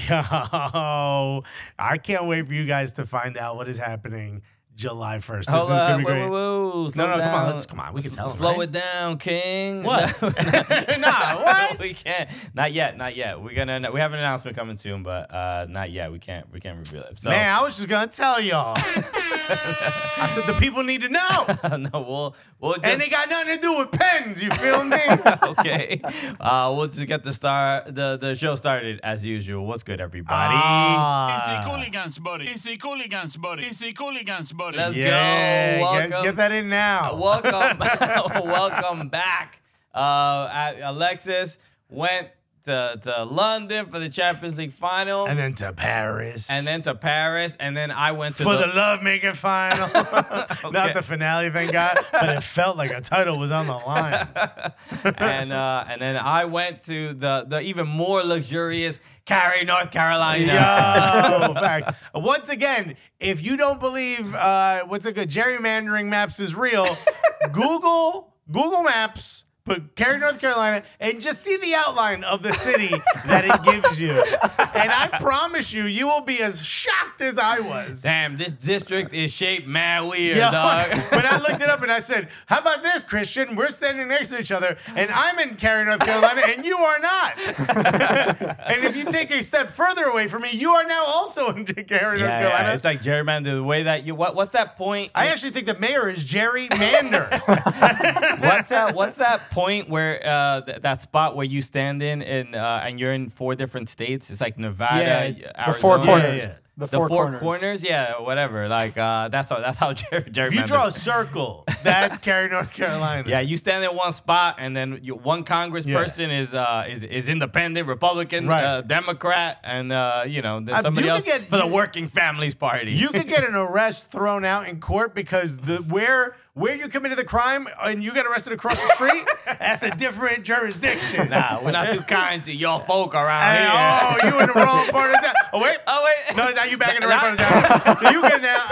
Yo, I can't wait for you guys to find out what is happening July 1st. This is gonna be great. Whoa. No, come on. We can tell them, Slow right? it down, King. What? Nah, what? We can't. Not yet. We have an announcement coming soon, but not yet. We can't reveal it. So, man, I was just gonna tell y'all. I said the people need to know. No, we'll just, and they got nothing to do with pens. You feel me? Okay. We'll just get the show started as usual. What's good, everybody? It's the Cooligans, buddy. It's the Cooligans, buddy. It's the Cooligans, buddy. Let's go. Welcome. Get that in now. Welcome back. Alexis went to London for the Champions League final. And then to Paris. And then I went to for the love-making final. Okay. Not the finale, thank God. But it felt like a title was on the line. and then I went to the even more luxurious Cary, North Carolina. Yo, fact. Once again, if you don't believe gerrymandering maps is real, Google Maps. Put Cary, North Carolina, and just see the outline of the city that it gives you. And I promise you, you will be as shocked as I was. Damn, this district is shaped mad weird, Yo, dog. But I looked it up and I said, how about this, Christian? We're standing next to each other, and I'm in Cary, North Carolina, and you are not. And if you take a step further away from me, you are now also in Cary, North Carolina. Yeah, it's like gerrymander. The way that you what's that point? I actually think the mayor is Jerry Mander. What's that point where that spot where you stand in and you're in 4 different states? It's like Nevada, Arizona. The 4 corners. Yeah. The four corners, yeah, whatever. Like that's how gerrymander. If you draw a circle, that's Cary, North Carolina. Yeah, you stand in one spot, and then one congressperson is independent, Republican, right. Democrat, and then somebody else for the Working Families Party. You could get an arrest thrown out in court because where you committed the crime and you get arrested across the street, that's a different jurisdiction. Nah, we're not too kind to your folk around here. Oh, you in the wrong part of town. Oh wait. No, now you back in the right part of town. So you good now.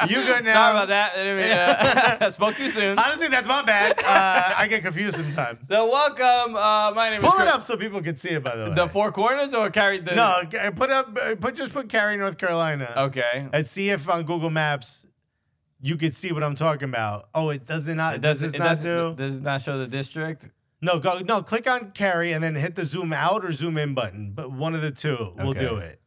You good now. Sorry about that. I spoke too soon. Honestly, that's my bad. I get confused sometimes. So welcome. My name is Pull it up so people can see it, by the way. The 4 corners or carry the... No, just put Cary, North Carolina. Okay. And see if on Google Maps you could see what I'm talking about. Oh, does it not show the district? No, click on Cary and then hit the zoom out or zoom in button. But one of the two will do it.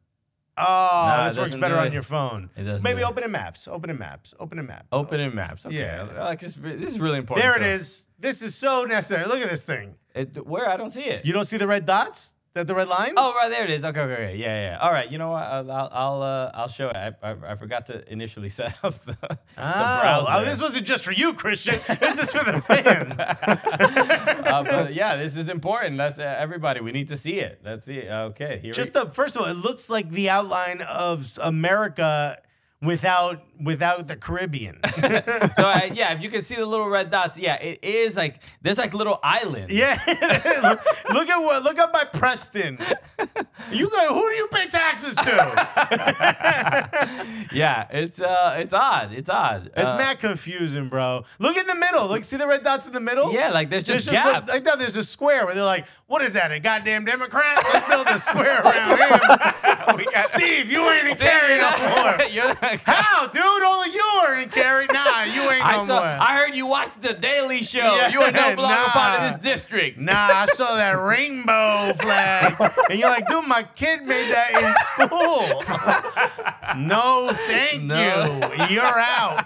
Oh, this works better on your phone. It doesn't. Maybe open in Maps. Open in Maps. Okay. Yeah. Like this is really important. There it is. This is so necessary. Look at this thing. Where? I don't see it. You don't see the red dots? The red line? Oh, right there it is. Okay. Yeah. All right. You know what? I'll show it. I forgot to initially set up the browser. Oh, this wasn't just for you, Christian. This is for the fans. But yeah, this is important. That's everybody. We need to see it. Let's see it. Okay. First of all, it looks like the outline of America without the Caribbean. So if you can see the little red dots, it is like there's like little islands. Yeah, look up by Preston. Who do you pay taxes to? Yeah, it's odd. It's odd. It's mad confusing, bro. Look in the middle. Look, see the red dots in the middle? Yeah, like there's just gaps. Like that, there's a square where they're like, "What is that? A goddamn Democrat? Let's build a square around him." Steve, you ain't in Cary no more. How, dude? Only you are in Cary. Nah, you ain't no more. I heard you watched the Daily Show. Yeah, you ain't no longer part of this district. Nah, I saw that rainbow flag. And you're like, dude, my kid made that in school. No, thank you. You're out.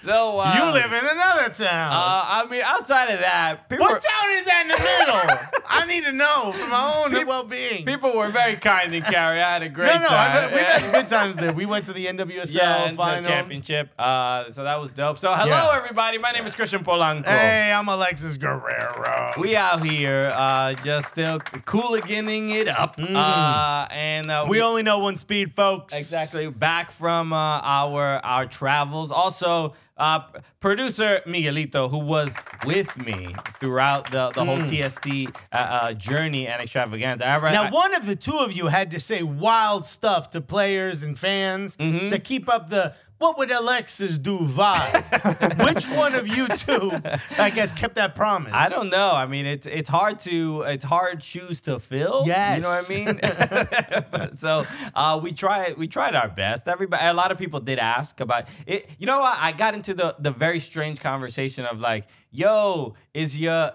So you live in another town. I mean, outside of that, what town is that in the middle? I need to know for my own well-being. People were very kind in Cary. I had a great time. We've had good times there. We went to the NWSL final championship. So that was dope. So hello, everybody. My name is Christian Polanco. Hey, I'm Alexis Guerrero. We out here just still cooliganing it up. And we only know one speed, folks. Exactly. Back from our travels. Also, producer Miguelito, who was with me throughout the whole TST journey and extravaganza. Now, one of the two of you had to say wild stuff to players and fans to keep up the what would Alexis do vibe? Which one of you two, I guess, kept that promise? I don't know. I mean, it's hard shoes to fill. Yes. You know what I mean? So we tried our best. A lot of people did ask about it. You know what? I got into the very strange conversation of like, yo, is your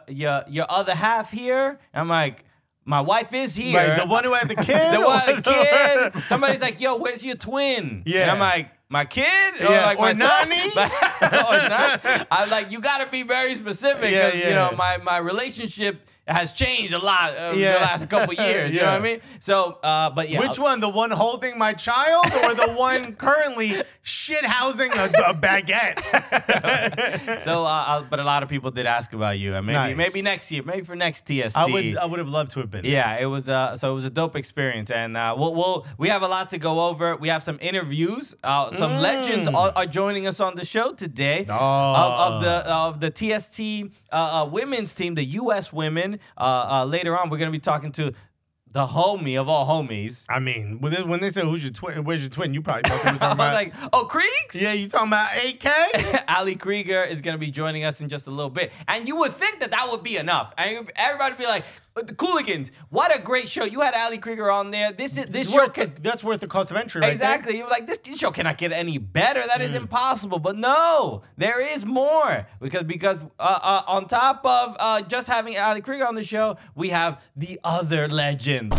other half here? I'm like, my wife is here. Right, the one who had the kid? The one with the kid. Somebody's like, yo, where's your twin? Yeah. And I'm like, my kid? Yeah. Like or my son? nanny? Or not. I'm like, you got to be very specific. Yeah, 'Cause, yeah. you know, my relationship has changed a lot the last couple years. You know what I mean? So, but yeah. Which one? The one holding my child or the one currently shit-housing a baguette? So, but a lot of people did ask about you. And maybe next year, maybe for next TST. I would have loved to have been. Yeah, it was so it was a dope experience, and we have a lot to go over. We have some interviews. Some legends are joining us on the show today of the TST women's team, the U.S. women. Later on, we're gonna be talking to the homie of all homies. I mean, when they say who's your twin, where's your twin, you probably thought they were talking about. I was like, oh, Kriegs? Yeah, you talking about AK? Ali Krieger is going to be joining us in just a little bit. And you would think that would be enough. And everybody would be like, the Cooligans, what a great show. You had Ali Krieger on there. This show that's worth the cost of entry, right? Exactly. You were like, this show cannot get any better. That is impossible. But no, there is more. Because on top of just having Ali Krieger on the show, we have the other legend,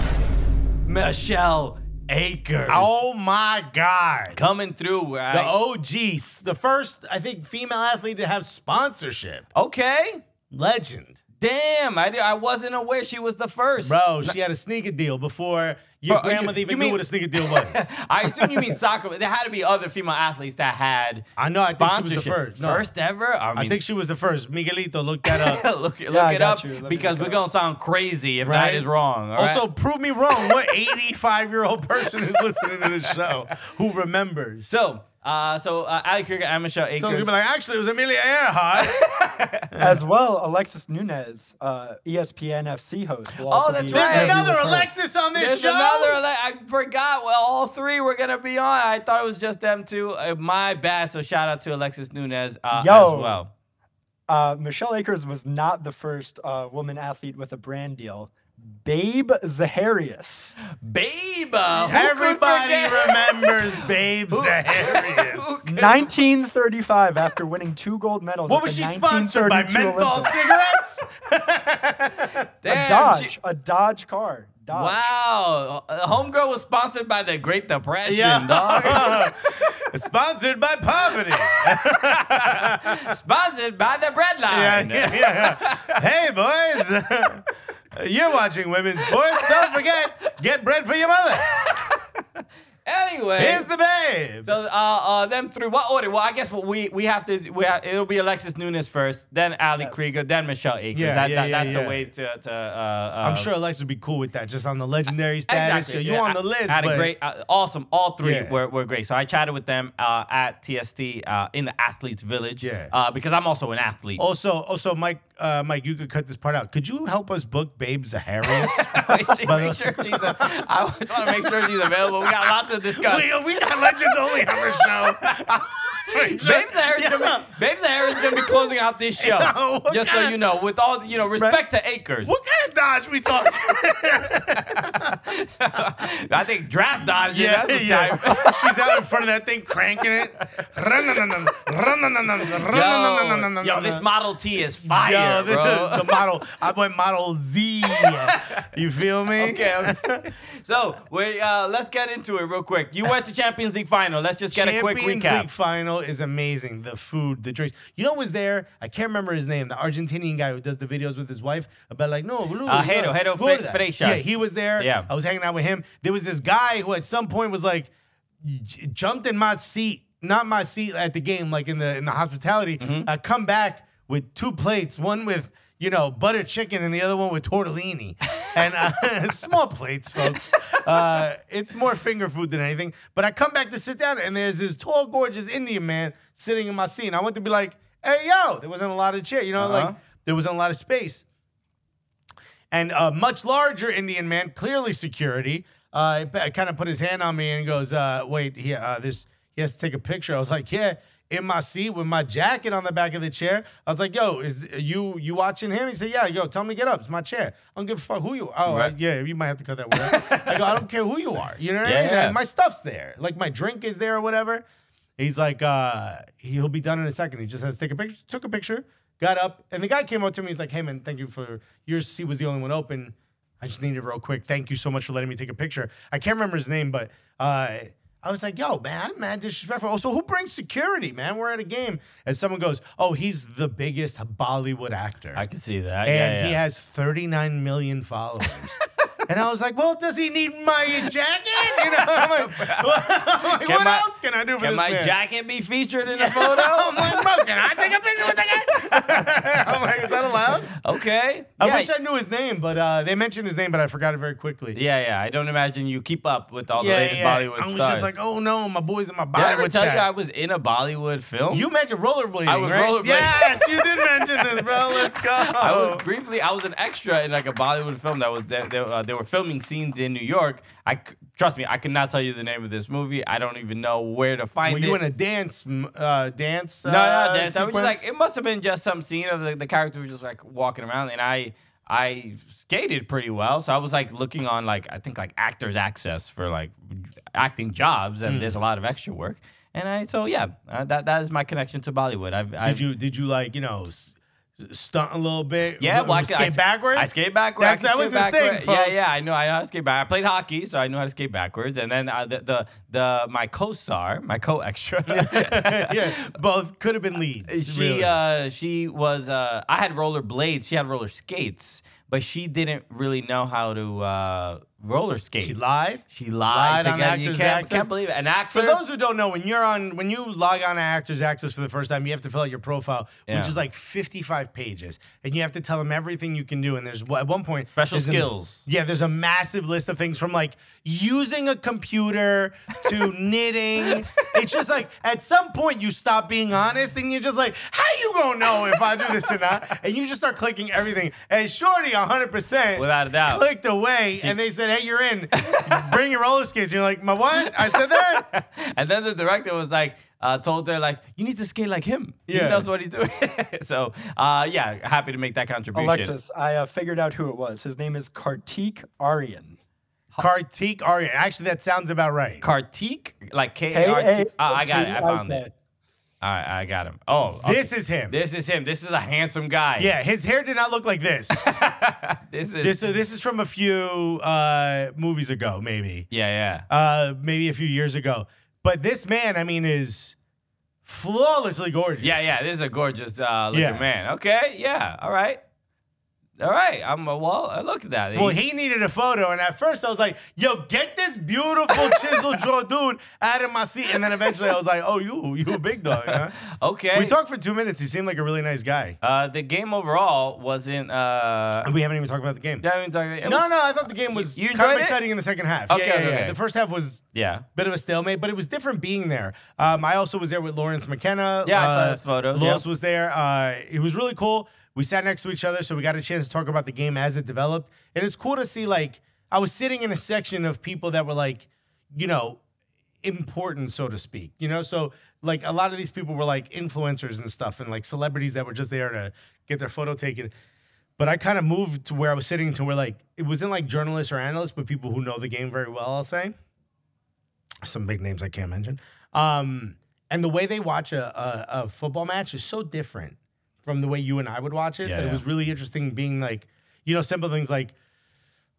Michelle Akers. Oh my God. Coming through. Right? The OGs. The first, I think, female athlete to have sponsorship. Okay. Legend. Damn, I wasn't aware she was the first. Bro, she had a sneaker deal before your grandmother even knew what a sneaker deal was. I assume you mean soccer, but there had to be other female athletes that had I know, I think she was the first. No. First ever? I think she was the first. Miguelito, look that up. look it up because we're going to sound crazy if that is wrong. Also, prove me wrong. What 85-year-old person is listening to this show who remembers? So Ali Krieger and Michelle Akers. So she's like, actually, it was Amelia Earhart. As well, Alexis Nunes, ESPN FC host. That's right. There's another Alexis on this show. I forgot. Well, all three were going to be on. I thought it was just them two. My bad. So shout out to Alexis Nunes as well. Michelle Akers was not the first woman athlete with a brand deal. Babe Zaharias. Babe! Everybody remembers Babe Zaharias. 1935, after winning 2 gold medals. What was she sponsored by? Menthol cigarettes? Damn, a Dodge car. Dodge. Wow. Homegirl was sponsored by the Great Depression, dog. Sponsored by poverty. Sponsored by the breadline. Yeah. Hey, boys. You're watching women's sports. Don't forget, get bread for your mother. Anyway, here's the babe. So them three. What order? Well, I guess we have to. It'll be Alexis Nunes first, then Ali Krieger, then Michelle Akers. That's the way to. I'm sure Alexis would be cool with that, just on the legendary status. Exactly. So you on the list? Had a great, awesome. All three were great. So I chatted with them at TST in the Athletes Village. Because I'm also an athlete. Also, Mike, you could cut this part out. Could you help us book Babe Zaharias? I just want to make sure she's available. We got a lot to discuss. We got legends only on the show. Babe Zaharias is gonna be closing out this show. Just so you know, with all respect to Akers. What kind of Dodge we talking? I think draft Dodge. That's the type. She's out in front of that thing, cranking it. Yo, this Model T is fire, bro. The model. I went Model Z. You feel me? Okay. So let's get into it real quick. You went to Champions League final. Let's just get a quick recap. Champions League final is amazing. The food, the drinks. You know who was there? I can't remember his name. The Argentinian guy who does the videos with his wife about Hero Freixas. Yeah, he was there. Yeah. I was hanging out with him. There was this guy who at some point was like, jumped in my seat, not my seat at the game, like in the hospitality. I come back with 2 plates, one with butter chicken and the other one with tortellini. And small plates, folks. It's more finger food than anything. But I come back to sit down, and there's this tall, gorgeous Indian man sitting in my seat. And I went to be like, hey, yo, there wasn't a lot of chair. Like there wasn't a lot of space. And a much larger Indian man, clearly security, kind of put his hand on me and goes, wait, he has to take a picture. I was like, yeah, in my seat with my jacket on the back of the chair. I was like, yo, is you watching him? He said, yeah. Yo, tell him to get up. It's my chair. I don't give a fuck who you are. Oh, Right. yeah, you might have to cut that word. I go, I don't care who you are. You know what I mean? Yeah. And my stuff's there. Like, my drink is there or whatever. He's like, he'll be done in a second. He just has to take a picture. Took a picture, got up, and the guy came up to me. He's like, hey, man, thank you for your seat was the only one open. I just needed it real quick. Thank you so much for letting me take a picture. I can't remember his name, but I was like, yo, man, I'm mad disrespectful. Oh, so who brings security, man? We're at a game. And someone goes, oh, he's the biggest Bollywood actor. I can see that. And he has 39 million followers. And I was like, well, does he need my jacket? You know, I'm like, what else can I do for this Can my man? jacket be featured in the photo? I'm like, bro, can I take a picture with the guy? I'm like, is that allowed? Okay. I Yeah. wish I knew his name, but they mentioned his name, but I forgot it very quickly. Yeah. I don't imagine you keep up with all the latest Bollywood I was stars. just like, oh no, my boy's in my Did I ever Bollywood tell you chat. I was in a Bollywood film? You mentioned rollerblading, I was right? rollerblading. Yes, you did mention this, bro. Let's go. I was an extra in like a Bollywood film that was they were filming scenes in New York. Trust me, I cannot tell you the name of this movie. I don't even know where to find Were it. you in a dance? No, dance. I was just sequence? like, it must have been just some scene of the character was just like walking around, and I skated pretty well, so I was like looking on like I think like Actors Access for like acting jobs, and there's a lot of extra work. And that is my connection to Bollywood. Did you like stunt a little bit? Yeah, well, skate backwards. I skate backwards. That was his thing, folks. Yeah, I know how to skate back. I played hockey, so I know how to skate backwards. And then my co-star, my co-extra, Yeah, both could have been leads. she was. I had roller blades. She had roller skates, but she didn't really know how to roller skate. She lied. She lied on again. You Actors can't Access? believe it. An actor. For those who don't know, when you log on to Actors Access for the first time, you have to fill out your profile, which is like 55 pages, and you have to tell them everything you can do. And there's at one point Special there's skills. There's a massive list of things from like using a computer to knitting. It's just like at some point you stop being honest, and you're just like, how you gonna know if I do this or not? And you just start clicking everything. And Shorty, 100%, Without a doubt. clicked away, and they said, hey, you're in. Bring your roller skates. And you're like, my what? I said that? And then the director was like, told her like, you need to skate like him. He Yeah. knows what he's doing. So happy to make that contribution. Alexis, I figured out who it was. His name is Kartik Aryan. Kartik Aryan. Actually, that sounds about right. Kartik, like K-A-R-T. I got it. I found K-A-R-T-I-K. it. All right, I got him. Oh, okay. This is him. This is him. This is a handsome guy. Yeah, his hair did not look like this. This is. This is from a few movies ago, maybe. Yeah. Maybe a few years ago. But this man, I mean, is flawlessly gorgeous. Yeah. This is a gorgeous looking Yeah. man. Okay. Yeah. All right. I looked at that. Well, he needed a photo, and at first I was like, yo, get this beautiful chiseled jaw dude out of my seat. And then eventually I was like, oh, you a big dog, huh? Okay. We talked for 2 minutes. He seemed like a really nice guy. The game overall wasn't. And we haven't even talked about the game. Yeah, I mean, it No, was- I thought the game was You kind enjoyed of it? exciting in the second half. Okay, Yeah. okay. The first half was Yeah. a bit of a stalemate, but it was different being there. I also was there with Lawrence McKenna. Yeah, I saw his photos, Lawrence yep. was there. It was really cool. We sat next to each other, so we got a chance to talk about the game as it developed. And it's cool to see, like, I was sitting in a section of people that were, like, important, so to speak. So, like, a lot of these people were, like, influencers and stuff and, like, celebrities that were just there to get their photo taken. But I kind of moved to where I was sitting to where, like, it wasn't, like, journalists or analysts, but people who know the game very well, I'll say. Some big names I can't mention. And the way they watch a football match is so different from the way you and I would watch it. That it was really interesting being like, simple things like,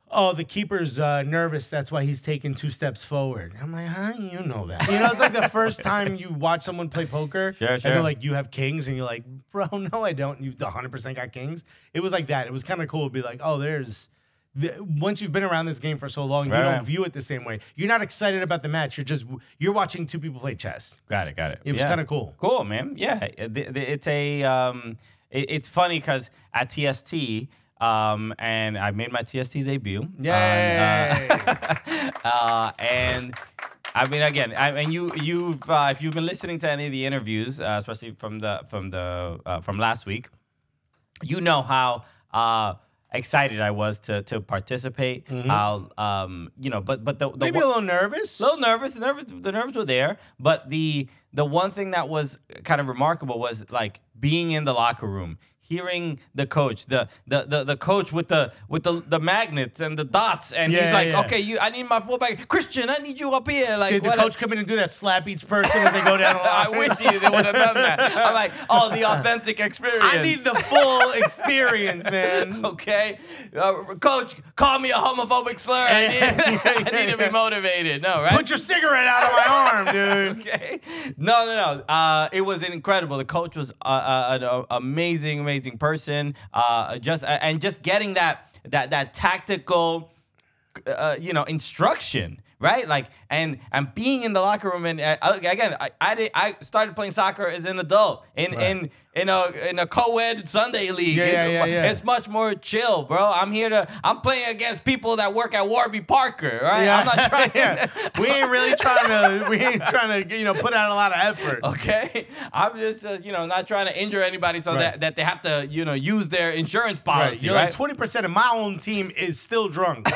oh, the keeper's nervous. That's why he's taking 2 steps forward. I'm like, how do you know that? It's like the first time you watch someone play poker. Sure. And they're like, you have kings. And you're like, bro, no, I don't. You 100% got kings. It was like that. It was kind of cool to be like, oh, once you've been around this game for so long, you don't view it the same way. You're not excited about the match. You're watching 2 people play chess. Got it. It was kind of cool. Cool, man. Yeah, it's it's funny because at TST, and I made my TST debut. Yay! And I mean, again, if you've been listening to any of the interviews, especially from last week, you know how excited I was to participate. How you know, but the Maybe a little nervous. A little nervous. The nerves were there, but the one thing that was kind of remarkable was like being in the locker room, hearing the coach, the coach with the magnets and the dots, and he's like, okay, I need my fullback, Christian, I need you up here. Like, did the coach come in and do that slap each person when they go down the line? I wish they would have done that. I'm like, oh, the authentic experience. I need the full experience, man. Okay, coach, call me a homophobic slur. I need to be motivated. No, right? Put your cigarette out of my arm, dude. Okay. No. It was incredible. The coach was an amazing person. Just getting that tactical, instruction. Right, like, and being in the locker room, and again, I started playing soccer as an adult in a co-ed Sunday league. Yeah. It's much more chill, bro. I'm playing against people that work at Warby Parker, right? Yeah. I'm not trying. We ain't really trying to put out a lot of effort. Okay, I'm just not trying to injure anybody so that they have to use their insurance policy. You're like 20% of my own team is still drunk.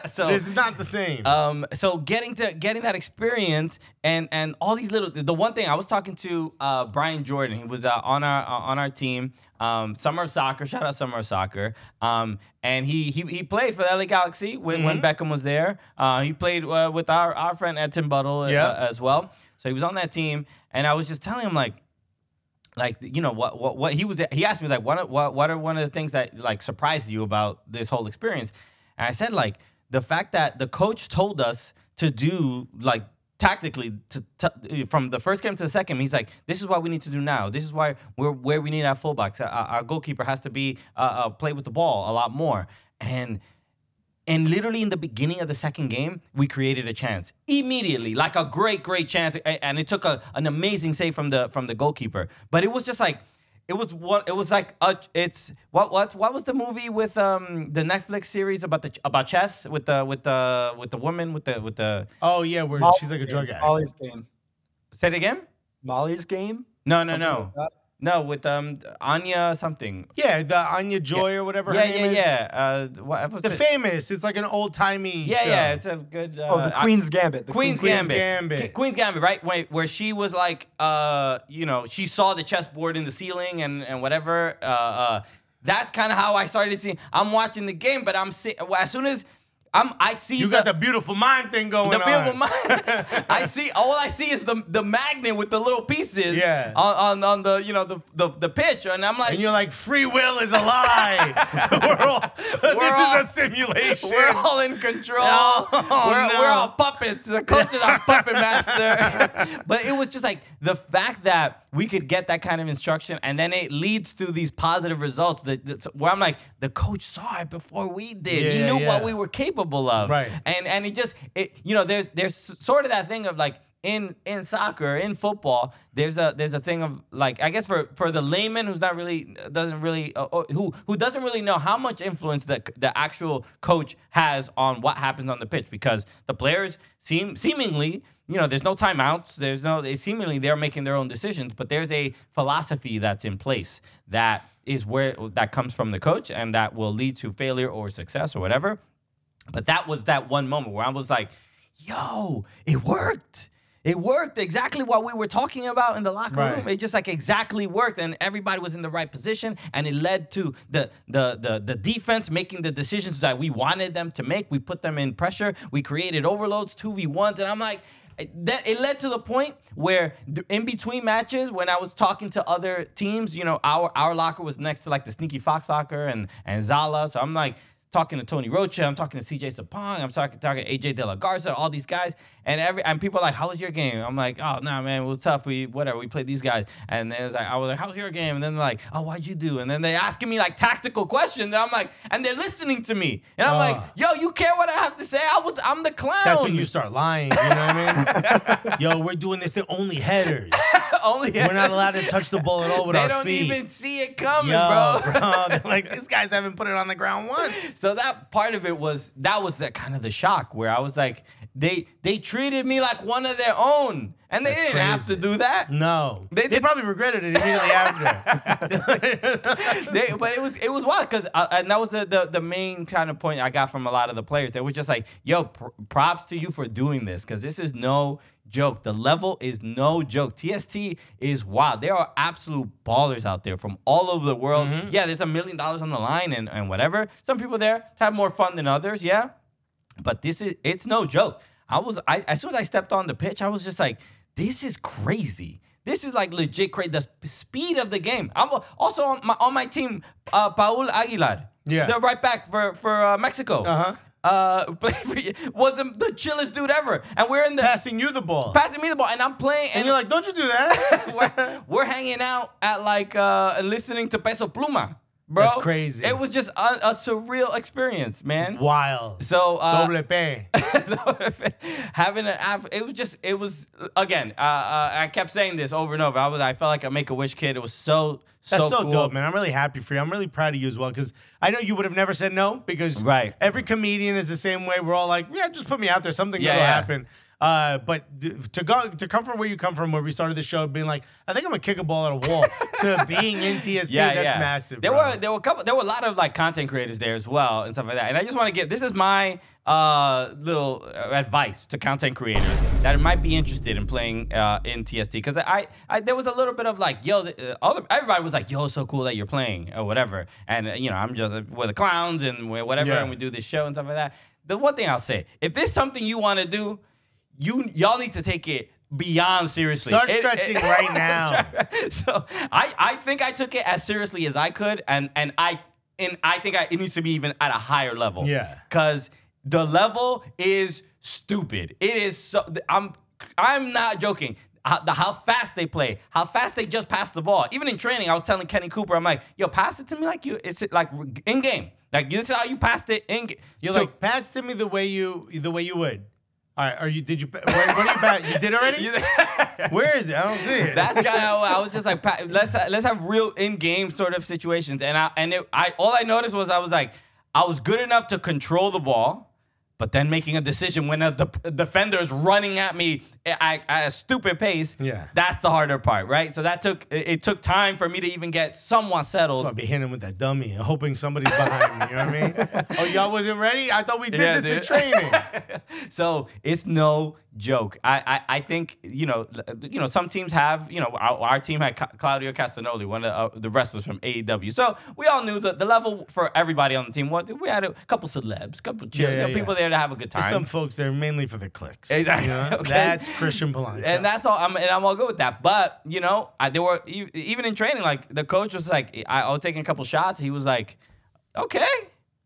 So this is not the same. So getting that experience and all these the one thing I was talking to Brian Jordan, he was on our team, Summer of Soccer, shout out Summer of Soccer, and he played for the LA Galaxy when Beckham was there. He played with our friend Edson Buttle as well. So he was on that team, and I was just telling him like what he asked me like what are one of the things that like surprised you about this whole experience, and I said like the fact that the coach told us to do like tactically from the first game to the second. He's like, this is what we need to do now. This is why where we need our fullbacks. Our goalkeeper has to be play with the ball a lot more. And literally in the beginning of the second game, we created a chance immediately, like a great chance, and it took an amazing save from the goalkeeper. But it was just like. What was the movie with the Netflix series about chess with the woman with the oh yeah, where she's like a drug addict. Molly's Game. Say it again. Molly's Game. No. Like No, with Anya something. Yeah, the Anya Joy or whatever her name is. Yeah. What was the it? Famous. It's like an old timey. Yeah, show. yeah. It's a good. The Queen's Gambit. Queen's Gambit. Queen's Gambit, right? Where she was like, she saw the chessboard in the ceiling and whatever. That's kind of how I started seeing. I'm watching the game, but as soon as. I see you got the beautiful mind thing going on. The beautiful mind. All I see is the magnet with the little pieces on the pitch, and I'm like, and you're like, free will is a lie. This is a simulation. We're all in control. We're all puppets. The coach is our puppet master. But it was just like the fact that we could get that kind of instruction, and then it leads to these positive results. Where I'm like, the coach saw it before we did. He knew what we were capable of, right? And there's sort of that thing of like in soccer, in football, there's a thing of like, I guess for the layman who doesn't really know how much influence the actual coach has on what happens on the pitch, because the players seemingly. There's no timeouts. Seemingly they're making their own decisions, but there's a philosophy that's in place that comes from the coach, and that will lead to failure or success or whatever. But that was that one moment where I was like, yo, it worked. It worked exactly what we were talking about in the locker room. It just like exactly worked, and everybody was in the right position, and it led to the defense making the decisions that we wanted them to make. We put them in pressure. We created overloads, 2v1s, and I'm like, it led to the point where in between matches, when I was talking to other teams, our locker was next to like the Sneaky Fox locker and Zala, so I'm like talking to Tony Rocha, I'm talking to CJ Sapong, I'm talking to AJ De La Garza, all these guys, and people are like, "How was your game?" I'm like, "Oh, nah, man, it was tough. We played these guys." And I was like, "How was your game?" And then they're like, "Oh, what'd you do?" And then they asking me like tactical questions, and I'm like, and they're listening to me, and I'm like, "Yo, you care what I have to say? I'm the clown." That's when you start lying. You know what I mean? Yo, we're doing this thing only headers. We're not allowed to touch the ball at all with our feet. They don't even see it coming, bro. They're like, these guys haven't put it on the ground once. So that part of it was kind of the shock, where I was like, they treated me like one of their own, and they didn't have to do that. No, They probably regretted it immediately after. But it was wild because and that was the main kind of point I got from a lot of the players. They were just like, "Yo, props to you for doing this because this is no joke. The level is no joke. TST is wild. There are absolute ballers out there from all over the world. Yeah, there's $1 million on the line and whatever. Some people there have more fun than others. Yeah, but it's no joke. As soon as I stepped on the pitch, I was just like, this is crazy. This is like legit crazy. The speed of the game. I'm also on my team, Paul Aguilar. Yeah. The right back for Mexico. Was the chillest dude ever. And we're in the Passing you the ball. passing me the ball, and I'm playing, And you're like, don't you do that? we're hanging out at like listening to Peso Pluma, bro. That's crazy. It was just a surreal experience, man. Wild. So Doble P. it was again. I kept saying this over and over. I felt like a Make-A-Wish kid. It was That's so cool. dope, man. I'm really happy for you. I'm really proud of you as well because I know you would have never said no because Right. every comedian is the same way. We're all like, yeah, just put me out there. Something Yeah, will yeah. happen. But to come from where you come from, where we started the show, being like, I think I'm gonna kick a ball at a wall, to being in TST, that's massive. There bro. were a lot of like content creators there as well and stuff like that. And I just want to give this is my little advice to content creators that might be interested in playing in TST because I there was a little bit of like, yo, everybody was like, yo, it's so cool that you're playing or whatever. And I'm just we're the clowns and we're whatever, and we do this show and stuff like that. The one thing I'll say, if there's something you want to do, y'all need to take it beyond seriously. Start stretching right now. So I think I took it as seriously as I could, and I think it needs to be even at a higher level. Yeah. Because the level is stupid. It is so. I'm not joking. How fast they play, how fast they just pass the ball. Even in training, I was telling Kenny Cooper, I'm like, yo, pass it to me like it's like in game. Like this is how you passed it in game. You're like, pass to me the way you would. All right, what are you pass? You did already? Where is it? I don't see it. That's kind of I was just like, let's have real in-game sort of situations. And all I noticed was I was good enough to control the ball, but then making a decision when the defender is running at me at a stupid pace. Yeah, that's the harder part, right? So it took time for me to even get somewhat settled. I'll be hitting him with that dummy and hoping somebody's behind me. You know what I mean? Oh, y'all wasn't ready? I thought we did this in training. So it's no joke. I think some teams have our team had Claudio Castagnoli, one of the wrestlers from AEW. So we all knew the level for everybody on the team. We had a couple celebs, couple chill, people there to have a good time. There's some folks there mainly for the clicks. Exactly. You know? Okay. That's Christian Polanco. And that's all. I'm all good with that. But there were even in training, like the coach was like, I was taking a couple shots. He was like, okay,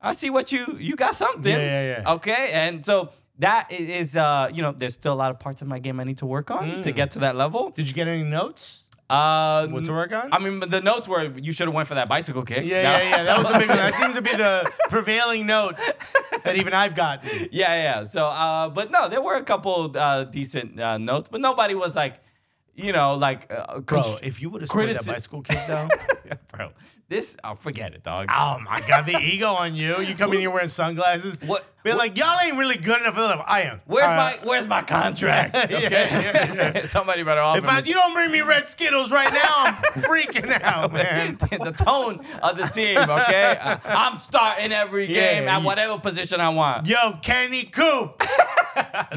I see what you got something. Yeah. Okay, and so. That is, there's still a lot of parts of my game I need to work on to get to that level. Did you get any notes? What to work on? I mean, the notes were you should have went for that bicycle kick. Yeah. That was the big one. That seems to be the prevailing note that even I've gotten. Yeah. So, but no, there were a couple decent notes, but nobody was like, bro, if you would have scored that bicycle kick, though. Bro, forget it, dog. Oh, my God. The ego on you. You come in here wearing sunglasses. What? Being like, y'all ain't really good enough for the level. I am. Where's my contract? Okay? Yeah. Somebody better offer me. If you don't bring me red Skittles right now, I'm freaking out, man. The tone of the team, okay? I'm starting every game at whatever position I want. Yo, Kenny Coop.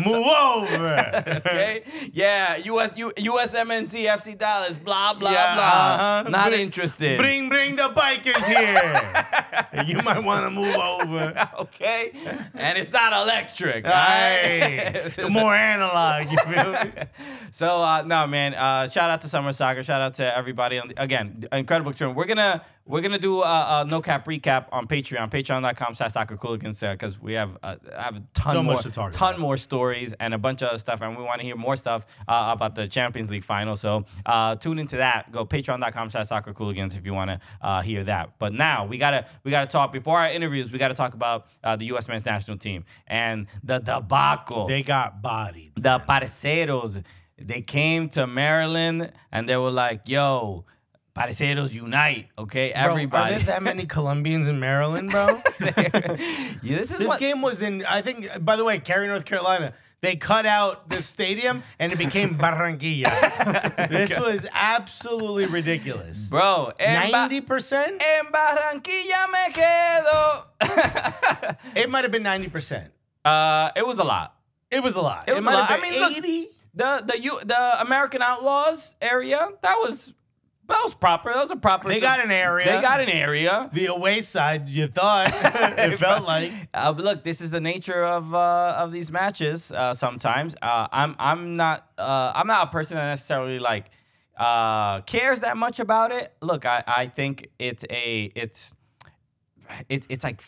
Move over. Okay? Yeah, USMNT, FC Dallas, blah, blah, blah. Not interested. Bring the bikers here. You might want to move over. Okay? And it's not electric. Right. More analog, you feel me? So, no, man. Shout out to Summer Soccer. Shout out to everybody. Again, incredible experience. We're gonna do a no cap recap on Patreon, patreon.com/soccercooligans, because we have a ton more stories and a bunch of other stuff, and we want to hear more stuff about the Champions League final. So tune into that. Go patreon.com/soccercooligans if you want to hear that. But now we gotta talk before our interviews. We gotta talk about the U.S. men's national team and the debacle. They got bodied. The parceros. They came to Maryland and they were like, "Yo, parceros unite!" Okay, everybody. Bro, are there that many Colombians in Maryland, bro? This game was in, I think, by the way, Cary, North Carolina. they cut out the stadium and it became Barranquilla. This was absolutely ridiculous. Bro, 90%? En Barranquilla me quedo. It might have been 90%. It was a lot. It was a lot. It was might a lot. have been I mean, 80. Look, the American Outlaws area, that was proper. That was a proper. They got an area. They got an area. The away side, you thought. It felt like. But look, this is the nature of these matches. Sometimes I'm not a person that necessarily like cares that much about it. Look, I think it's like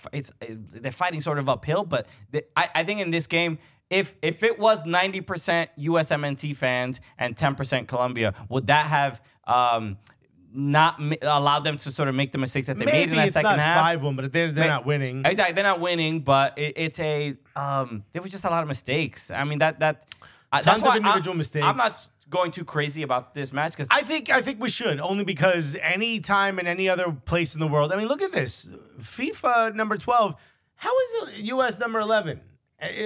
they're fighting sort of uphill, but I think in this game, if it was 90% USMNT fans and 10% Colombia, would that have not allowed them to sort of make the mistakes that they made in that second half? Maybe it's not 5-1, but they're not winning. Exactly, they're not winning, but there was just a lot of mistakes. I mean Tons of individual mistakes. I'm not going too crazy about this match because I think we should, only because any time in any other place in the world. I mean, look at this. FIFA number 12. How is it US number 11?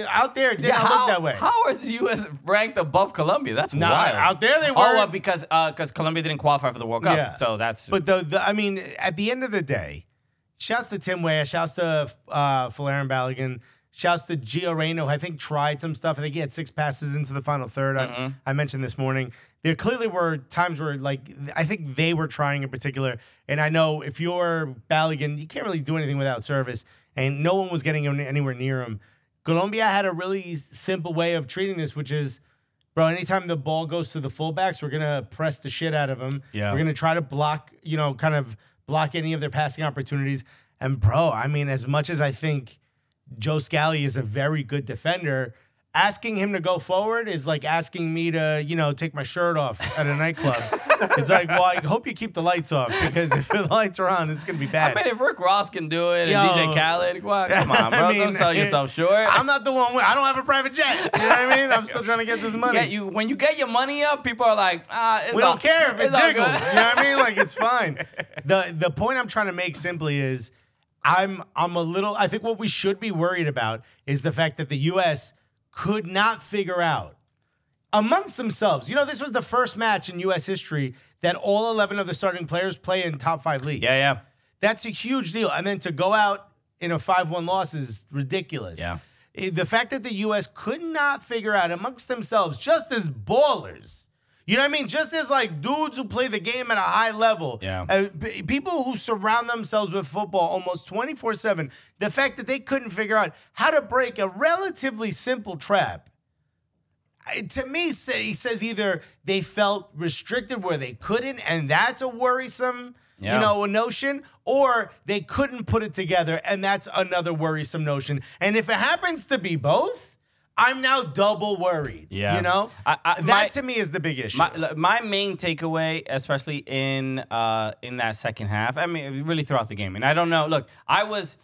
Out there, it did not look that way. How is the U.S. ranked above Colombia? That's wild. Out there they were. Oh, because Colombia didn't qualify for the World Cup. Yeah. So that's. But I mean, at the end of the day, shouts to Tim Weah, shouts to Falarin Balogun, shouts to Gio Reyno. I think tried some stuff. I think he had 6 passes into the final third. I mentioned this morning. There clearly were times where, like, I think they were trying in particular. And I know if you're Balogun, you can't really do anything without service. And no one was getting anywhere near him. Colombia had a really simple way of treating this, which is, bro, anytime the ball goes to the fullbacks, we're going to press the shit out of them. Yeah. We're going to try to block, kind of block any of their passing opportunities. And, bro, I mean, as much as I think Joe Scally is a very good defender, asking him to go forward is like asking me to, take my shirt off at a nightclub. It's like, well, I hope you keep the lights off, because if the lights are on, it's going to be bad. I mean, if Rick Ross can do it and Yo. DJ Khaled, well, come on, bro. Don't sell yourself short. I'm not the one. I don't have a private jet. You know what I mean? I'm still trying to get this money. Yeah, when you get your money up, people are like, we don't care if it all jiggles. good. You know what I mean? Like, it's fine. The point I'm trying to make simply is I'm a little. I think what we should be worried about is the fact that the U.S. could not figure out amongst themselves. This was the first match in U.S. history that all 11 of the starting players play in top 5 leagues. Yeah. That's a huge deal. And then to go out in a 5-1 loss is ridiculous. Yeah. The fact that the U.S. could not figure out amongst themselves, just as ballers, you know what I mean? Just as like dudes who play the game at a high level, people who surround themselves with football almost 24/7, the fact that they couldn't figure out how to break a relatively simple trap, to me, he says either they felt restricted where they couldn't, and that's a worrisome, a notion, or they couldn't put it together, and that's another worrisome notion. And if it happens to be both, I'm now double worried. Yeah. That to me is the big issue. My main takeaway, especially in that second half, I mean, really throughout the game, and I don't know. Look, I was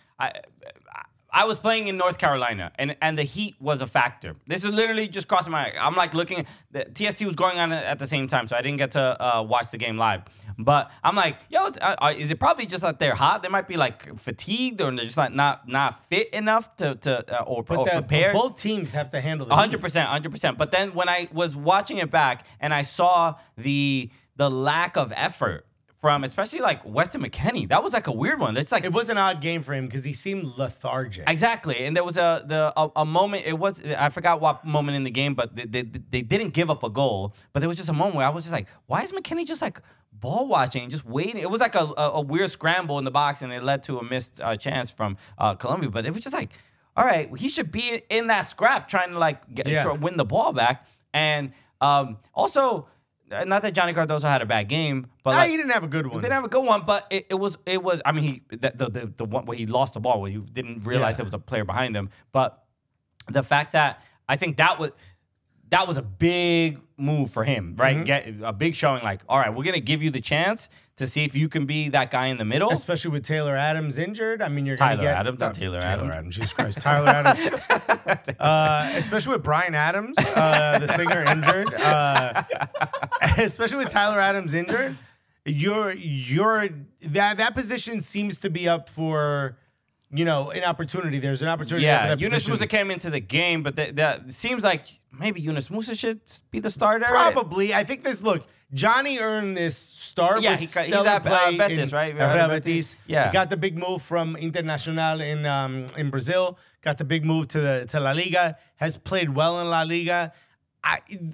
playing in North Carolina, and the heat was a factor. This is literally just crossing my. I'm like looking. The TST was going on at the same time, so I didn't get to watch the game live. But I'm like, yo, is it probably just that they're hot? They might be like fatigued, or they're just like not fit enough to prepare. Both teams have to handle it. 100%. But then when I was watching it back and I saw the lack of effort from especially like Weston McKennie, that was like a weird one. It's like it was an odd game for him because he seemed lethargic. Exactly, and there was a moment. It was, I forgot what moment in the game, but they didn't give up a goal. But there was just a moment where I was just like, why is McKennie just like ball watching and just waiting? It was like a weird scramble in the box, and it led to a missed chance from Colombia. But it was just like, all right, he should be in that scrap trying to like win the ball back. And also, not that Johnny Cardoso had a bad game, but he didn't have a good one. He didn't have a good one, but it was. I mean, the one where he lost the ball, where he didn't realize there was a player behind him. But the fact that I think that was a big move for him, right? Mm-hmm. Get a big showing, like, all right, we're gonna give you the chance to see if you can be that guy in the middle, especially with Taylor Adams injured. I mean, you're Tyler gonna get Adams, not Taylor Adams. Jesus Christ, Tyler Adams. Especially with Bryan Adams, the singer, injured. Especially with Tyler Adams injured, that position seems to be up for an opportunity. There's an opportunity. For Yeah, that Yunus position. Musa came into the game, but it seems like maybe Yunus Musa should be the starter. Probably. I think look, Johnny earned this start Yeah, with he's stellar at play Betis, right? Real Betis. Yeah. He got the big move from Internacional in Brazil. Got the big move to La Liga. Has played well in La Liga.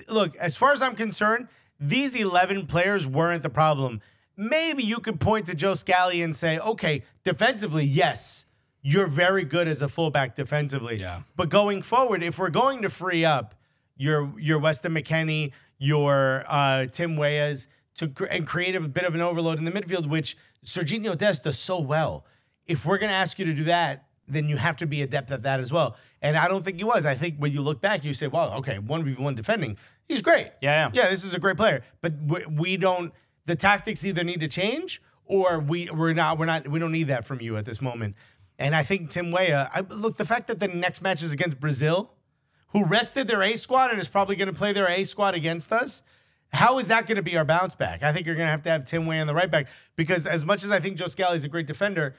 Look, as far as I'm concerned, these 11 players weren't the problem. Maybe you could point to Joe Scally and say, okay, defensively, yes, you're very good as a fullback defensively. Yeah. But going forward, if we're going to free up your Weston McKennie, your Tim Weahs, and create a bit of an overload in the midfield, which Sergiño Dest does so well. If we're going to ask you to do that, then you have to be adept at that as well. And I don't think he was. I think when you look back, you say, well, okay, 1v1 defending, he's great. Yeah. Yeah, this is a great player. But we don't, the tactics either need to change or we don't need that from you at this moment. And I think Tim Weah, look, the fact that the next match is against Brazil, who rested their A squad and is probably going to play their A squad against us, how is that going to be our bounce back? I think you're going to have Tim Weah on the right back, because as much as I think Joe Scally is a great defender,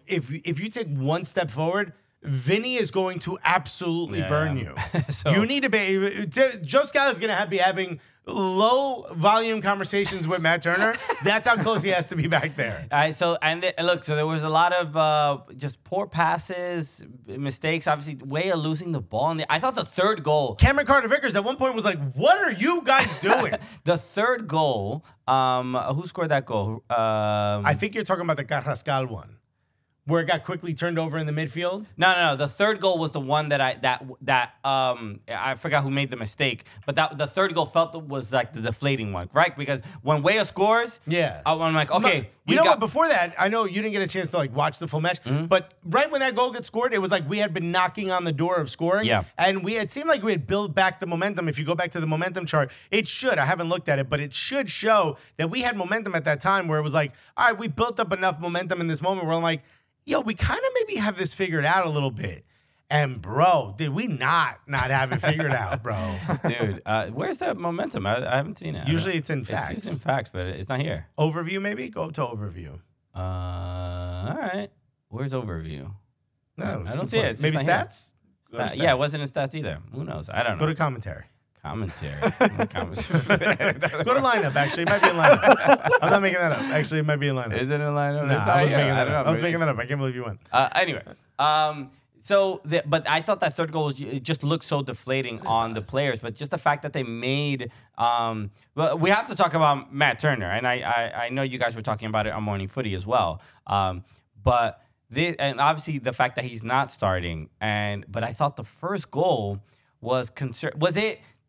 if you take one step forward, Vinny is going to absolutely burn you. So, you need to be. Joe Scally is going to be having low volume conversations with Matt Turner. That's how close he has to be back there. All right, so there was a lot of just poor passes, mistakes. Obviously, Weah losing the ball. I thought the third goal, Cameron Carter-Vickers at one point was like, "What are you guys doing?" the third goal. Who scored that goal? I think you're talking about the Carrascal one, where it got quickly turned over in the midfield. No. The third goal was the one that I forgot who made the mistake, but the third goal was like the deflating one, right? Because when Weah scores, yeah, I'm like, okay, you know what? Before that, I know you didn't get a chance to watch the full match, but right when that goal gets scored, it was like we had been knocking on the door of scoring, yeah, and it seemed like we had built back the momentum. If you go back to the momentum chart, it should. I haven't looked at it, but it should show that we had momentum at that time, where it was like, all right, we built up enough momentum in this moment where I'm like, yo, we kind of maybe have this figured out a little bit. And, bro, did we not have it figured out, bro? Dude, where's that momentum? I haven't seen it. Usually it's in facts. It's in facts, but it's not here. Overview, maybe? Go to overview. All right. Where's overview? No, I don't see it. It's maybe just stats? Yeah, it wasn't in stats either. Who knows? I don't know. Go to commentary. Commentary. Go to lineup, actually. It might be in lineup. I'm not making that up. Actually, it might be in lineup. Is it in lineup? No, I was making that up. I was making that up. I can't believe you won. Anyway, but I thought that third goal it just looked so deflating on the players. But just the fact that they made, well, we have to talk about Matt Turner, and I know you guys were talking about it on Morning Footy as well. But and obviously the fact that he's not starting, but I thought the first goal was concern.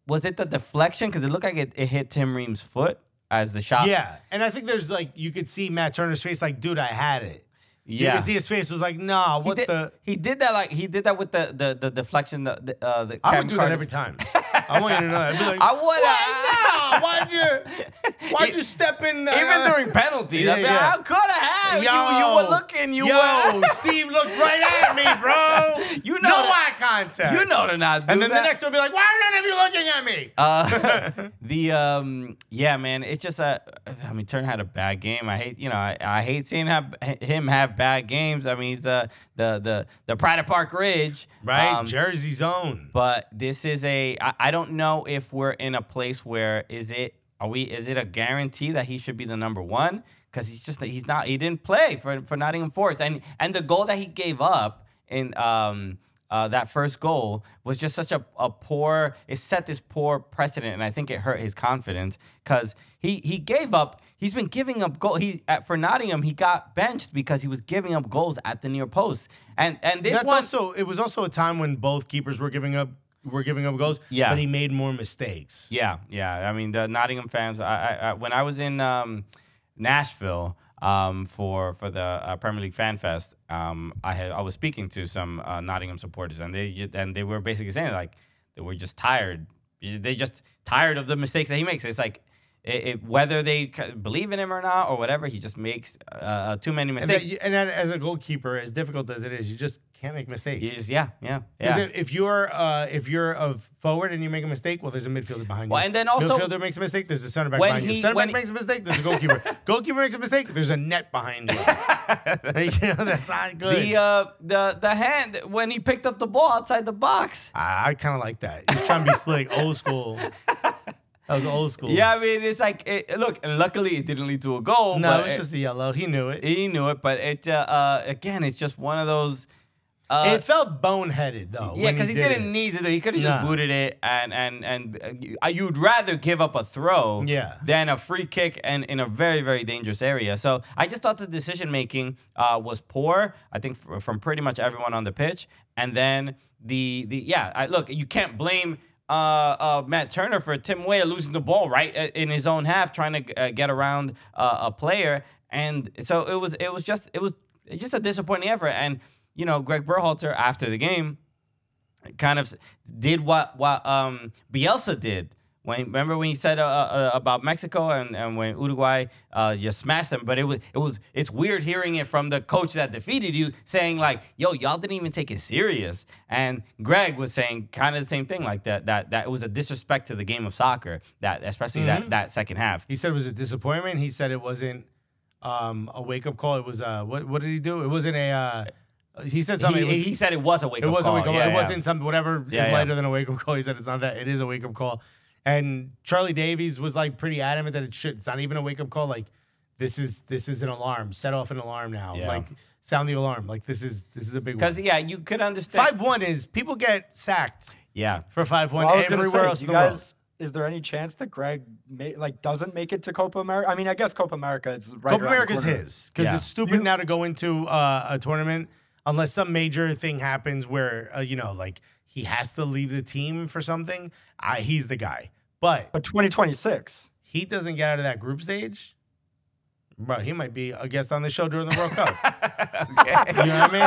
Was it the deflection? Because it looked like it hit Tim Ream's foot as the shot. Yeah, and I think there's you could see Matt Turner's face like, dude, I had it. Yeah. You could see his face was like, nah, He did that with the deflection. I would do that every time. I want you to know that. I'd be like, I would. Why'd you step in there? Even during penalties, Yeah, I mean, yeah. how could I have? You were looking. Steve looked right at me, bro. You know no eye contact. You know to not do And then that. the next one will be like, why are none of you looking at me? Yeah, man, it's just Turner had a bad game. I hate seeing him have bad games. I mean, he's the Pride of Park Ridge, right? Jersey's own. But this is I don't know if we're in a place where is it a guarantee that he should be the number one? Because he didn't play for Nottingham Forest, and the goal that he gave up in that first goal was just such a poor. It set this poor precedent, and I think it hurt his confidence because he gave up. He's been giving up goals. For Nottingham, he got benched because he was giving up goals at the near post. And this it was also a time when both keepers were giving up goals. Yeah. But he made more mistakes. Yeah. I mean, the Nottingham fans. When I was in Nashville for the Premier League Fan Fest, I was speaking to some Nottingham supporters, and they were basically saying they were just tired. They're just tired of the mistakes that he makes. It's like whether they believe in him or not or whatever, he just makes too many mistakes. And that, as a goalkeeper, as difficult as it is, you just can't make mistakes. You just, yeah. If you're a forward and you make a mistake, well, there's a midfielder behind you. Well, and then also midfielder makes a mistake, there's a center back behind you. Center back makes a mistake, there's a goalkeeper. Goalkeeper makes a mistake, there's a net behind you. That's not good. The hand when he picked up the ball outside the box. I kind of like that. He's trying to be slick, old school. That was old school. Yeah, I mean, it's like, look, and luckily it didn't lead to a goal. No, but it was just a yellow. He knew it. He knew it, but it again, it's just one of those. It felt boneheaded, though. Yeah, because he didn't need to. He could have just booted it, and you'd rather give up a throw than a free kick and in a very, very dangerous area. So I just thought the decision making was poor. I think from pretty much everyone on the pitch, and then look, you can't blame Matt Turner for Tim Weah losing the ball right in his own half, trying to get around a player, and so it was just a disappointing effort. And Greg Berhalter after the game kind of did what Bielsa did. Remember when he said about Mexico and when Uruguay just smashed them, but it's weird hearing it from the coach that defeated you saying like, yo, y'all didn't even take it serious. And Greg was saying kind of the same thing, like that it was a disrespect to the game of soccer, that especially that second half. He said it was a disappointment. He said it wasn't a wake up call. It was what did he do? It wasn't a he said something. He said it was a wake up call. It was a wake up call. Yeah, it wasn't something whatever is lighter than a wake up call. He said it's not that. It is a wake up call. And Charlie Davies was like pretty adamant that it's not even a wake up call. Like this is an alarm. Set off an alarm now. Yeah. Like sound the alarm. Like this is a big one. Because you could understand 5-1 is people get sacked. Yeah. For 5-1 everywhere else in the world. Is there any chance that Greg doesn't make it to Copa America? I mean, I guess Copa America is right. Copa America is his because it's stupid now to go into a tournament unless some major thing happens where like he has to leave the team for something. He's the guy. But 2026, he doesn't get out of that group stage. Bro, he might be a guest on the show during the World Cup. Okay. You know what I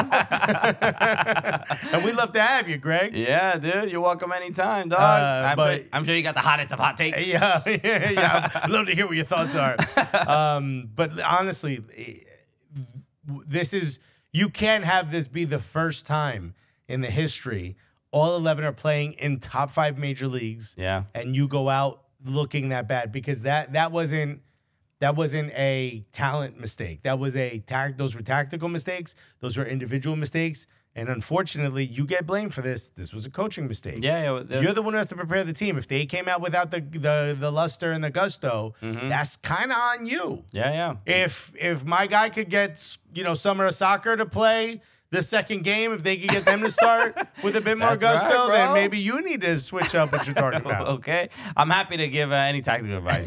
mean? And we'd love to have you, Greg. Yeah, dude. You're welcome anytime, dog. I'm sure you got the hottest of hot takes. Yeah. I'd love to hear what your thoughts are. But honestly, you can't have this be the first time in the history all 11 are playing in top 5 major leagues. Yeah. And you go out looking that bad because that wasn't a talent mistake. Those were tactical mistakes. Those were individual mistakes. And unfortunately, you get blamed for this. This was a coaching mistake. Yeah. You're the one who has to prepare the team. If they came out without the luster and the gusto, that's kind of on you. Yeah. If my guy could get Summer of Soccer to play the second game, if they could get them to start with a bit more gusto, then maybe you need to switch up what you're talking about. Okay. I'm happy to give any tactical advice,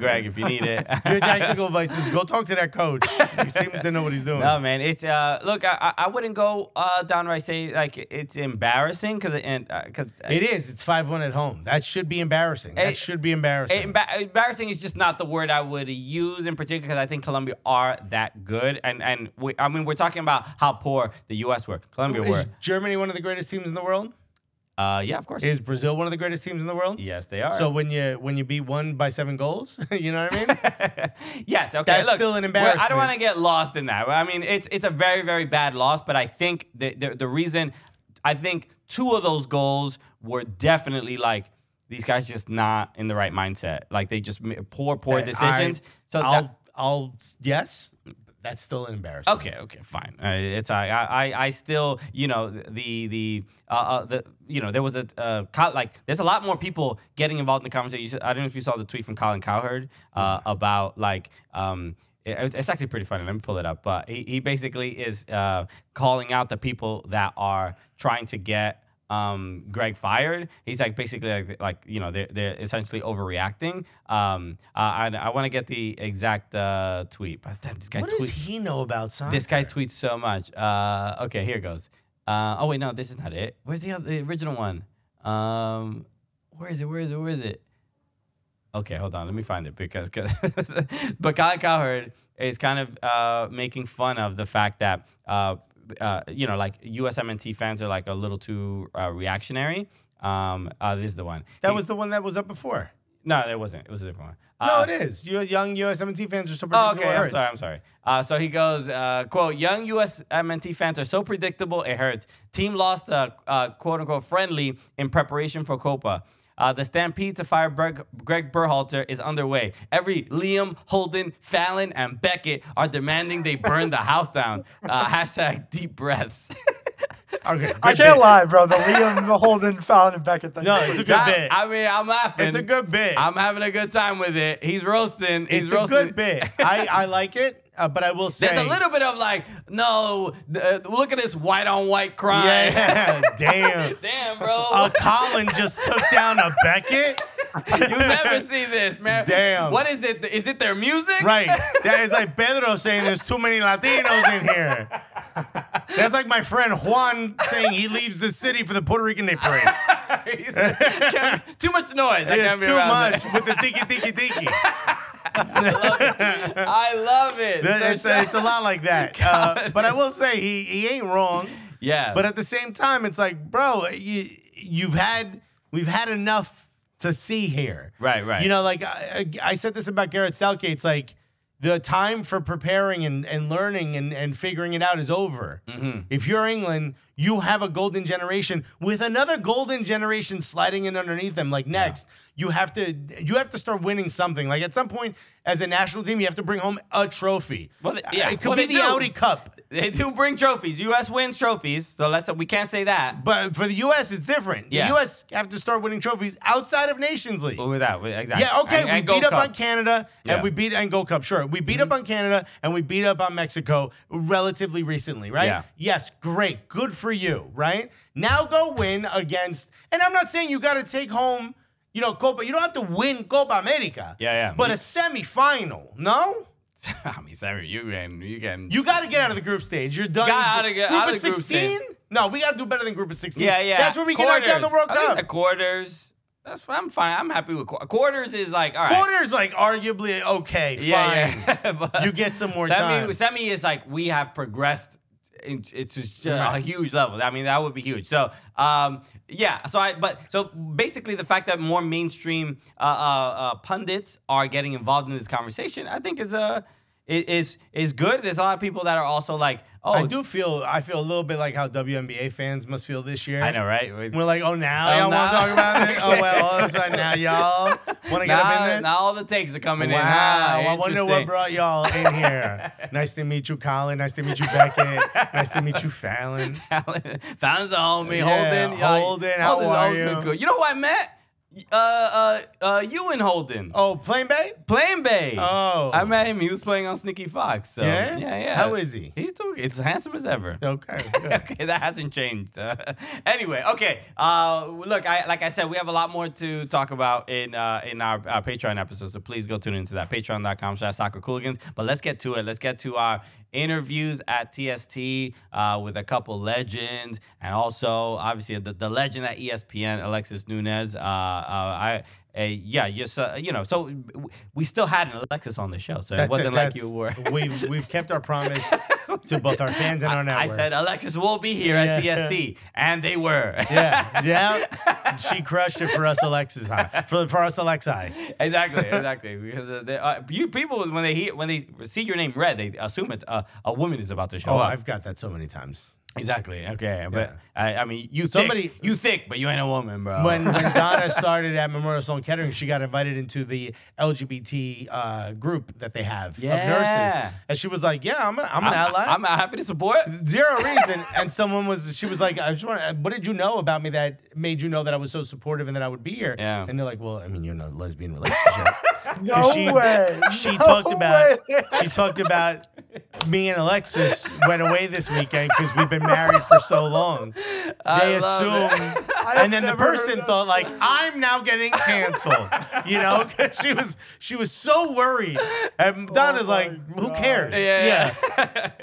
Greg, if you need it. Your tactical advice is go talk to that coach. You seem to know what he's doing. No, man. It's look, I wouldn't go downright say like it's embarrassing because it is. It's 5-1 at home. That should be embarrassing. That should be embarrassing. Embarrassing is just not the word I would use in particular because I think Colombia are that good, and we're talking about how poor the U.S. were. Colombia were. Is Germany one of the greatest teams in the world? Yeah, of course. Is Brazil one of the greatest teams in the world? Yes, they are. So when you beat one by 7 goals, you know what I mean? Yes. Okay. That's still an embarrassment. I don't want to get lost in that. I mean, it's a very, very bad loss, but I think the reason, I think 2 of those goals were definitely like these guys just not in the right mindset. Like they just poor decisions. Yes. That's still an embarrassment. Okay, fine. It's I still there was there's a lot more people getting involved in the conversation. I don't know if you saw the tweet from Colin Cowherd about like it's actually pretty funny. Let me pull it up. But he basically is calling out the people that are trying to get Greg fired. He's like basically like they're essentially overreacting. I want to get the exact tweet. But this guy what does he know about soccer? This guy tweets so much. Okay, here goes. Oh wait, no, this is not it. Where's the original one? Where is it? Okay, hold on. Let me find it because but Colin Cowherd is kind of making fun of the fact that like USMNT fans are like a little too reactionary. This is the one. That was the one that was up before. No, it wasn't. It was a different No, it is. You young USMNT fans are so Oh, predictable. okay. It hurts. I'm sorry. So he goes, quote, young USMNT fans are so predictable, it hurts. Team lost a quote-unquote friendly in preparation for Copa. The stampede to fire Greg Berhalter is underway. Every Liam, Holden, Fallon, and Beckett are demanding they burn the house down. Hashtag deep breaths. Okay, I good can't bit. lie, bro. The Liam, Holden, Fallon, and Beckett thing. No, it's a good bit. I mean, I'm laughing. It's a good bit. I'm having a good time with it. He's roasting. He's It's roasting. a good bit. I like it, but I will say There's a little bit of like, no, look at this white on white crime. Yeah, damn. Damn, bro. Colin just took down a Beckett. You never see this, man. Damn. What is it? Is it their music? Right. That is like Pedro saying there's too many Latinos in here. That's like my friend Juan saying he leaves the city for the Puerto Rican Day Parade. Too much noise. I It's can't be too around much that. with the tiki. I love it. It's a lot like that. But I will say he ain't wrong. Yeah. But at the same time, it's like, bro, we've had enough to see here. Right. You know, like I said this about Garrett Southgate. It's like the time for preparing and learning and figuring it out is over. Mm-hmm. If you're England, you have a golden generation with another golden generation sliding in underneath them. Like next, you have to start winning something. Like at some point, as a national team, you have to bring home a trophy. Well, It could be the Audi Cup. They do bring trophies. U.S. wins trophies, so we can't say that. But for the U.S., it's different. Yeah. The U.S. have to start winning trophies outside of Nations League. Well, exactly. Yeah, okay, And we Gold beat up Cup. on Canada, and we beat and Gold Cup, sure. We beat up on Canada, and we beat up on Mexico relatively recently, right? Yeah. Yes, great, good for you, right? Now go win against, and I'm not saying you got to take home, Copa. You don't have to win Copa America. Yeah. But a semifinal, no? I mean, sorry, you can. You got to get out of the group stage. You're done. Gotta get out of the group 16? No, we got to do better than group of 16. Yeah. That's where we can knock down the World At least Cup. a quarters. I'm fine. I'm happy with quarters. Is like all right. Quarters like arguably okay, fine. Yeah. But You get some more time. Semi is like we have progressed. It's just a huge level. I mean, that would be huge. So, yeah. So basically, the fact that more mainstream pundits are getting involved in this conversation, I think is good. There's a lot of people that are also like, oh, I feel a little bit like how WNBA fans must feel this year. I know, right? We're like, oh, now y'all want to talk about it? Oh, well, all of a sudden now y'all want to get up in there? Now all the takes are coming in. Wow, Huh? I wonder what brought y'all in here. Nice to meet you, Colin. Nice to meet you, Beckett. Nice to meet you, Fallon. Fallon's a homie. Yeah, Holden, how are you? Good. You know who I met? You and Holden. Oh, Plain Bay? Plain Bay. Oh. I met him. He was playing on Sneaky Fox. So, yeah. How is he? He's doing. It's handsome as ever. Okay, good. Okay, that hasn't changed. Anyway, okay. Look, like I said, we have a lot more to talk about in our Patreon episode. So please go tune into that. Patreon.com/soccercooligans. But let's get to it. Let's get to our interviews at TST with a couple legends, and also obviously the legend at ESPN, Alexis Nunes. So we still had an Alexis on the show, so it wasn't like you were. We've kept our promise to both our fans and our network. I said Alexis will be here at TST, and they were. Yeah. She crushed it for us, Alexis. For us, Alexi. Exactly. Because you people when they see your name read, they assume it's a woman is about to show up. I've got that so many times. Exactly. Okay, but I mean, you Somebody- thick, but you ain't a woman, bro. When Donna started at Memorial Sloan Kettering, she got invited into the LGBT group that they have of nurses, and she was like, "Yeah, I'm an ally. I'm happy to support." Zero reason." And she was like, "What did you know about me that made you know that I was so supportive and that I would be here?" Yeah. And they're like, "Well, I mean, you're in a lesbian relationship." No way. She No talked about way. she talked about me and Alexis went away this weekend because we've been married for so long. They assumed, and then the never heard person that thought like, I'm now getting canceled, because she was so worried. And Donna's like, who cares? Yeah.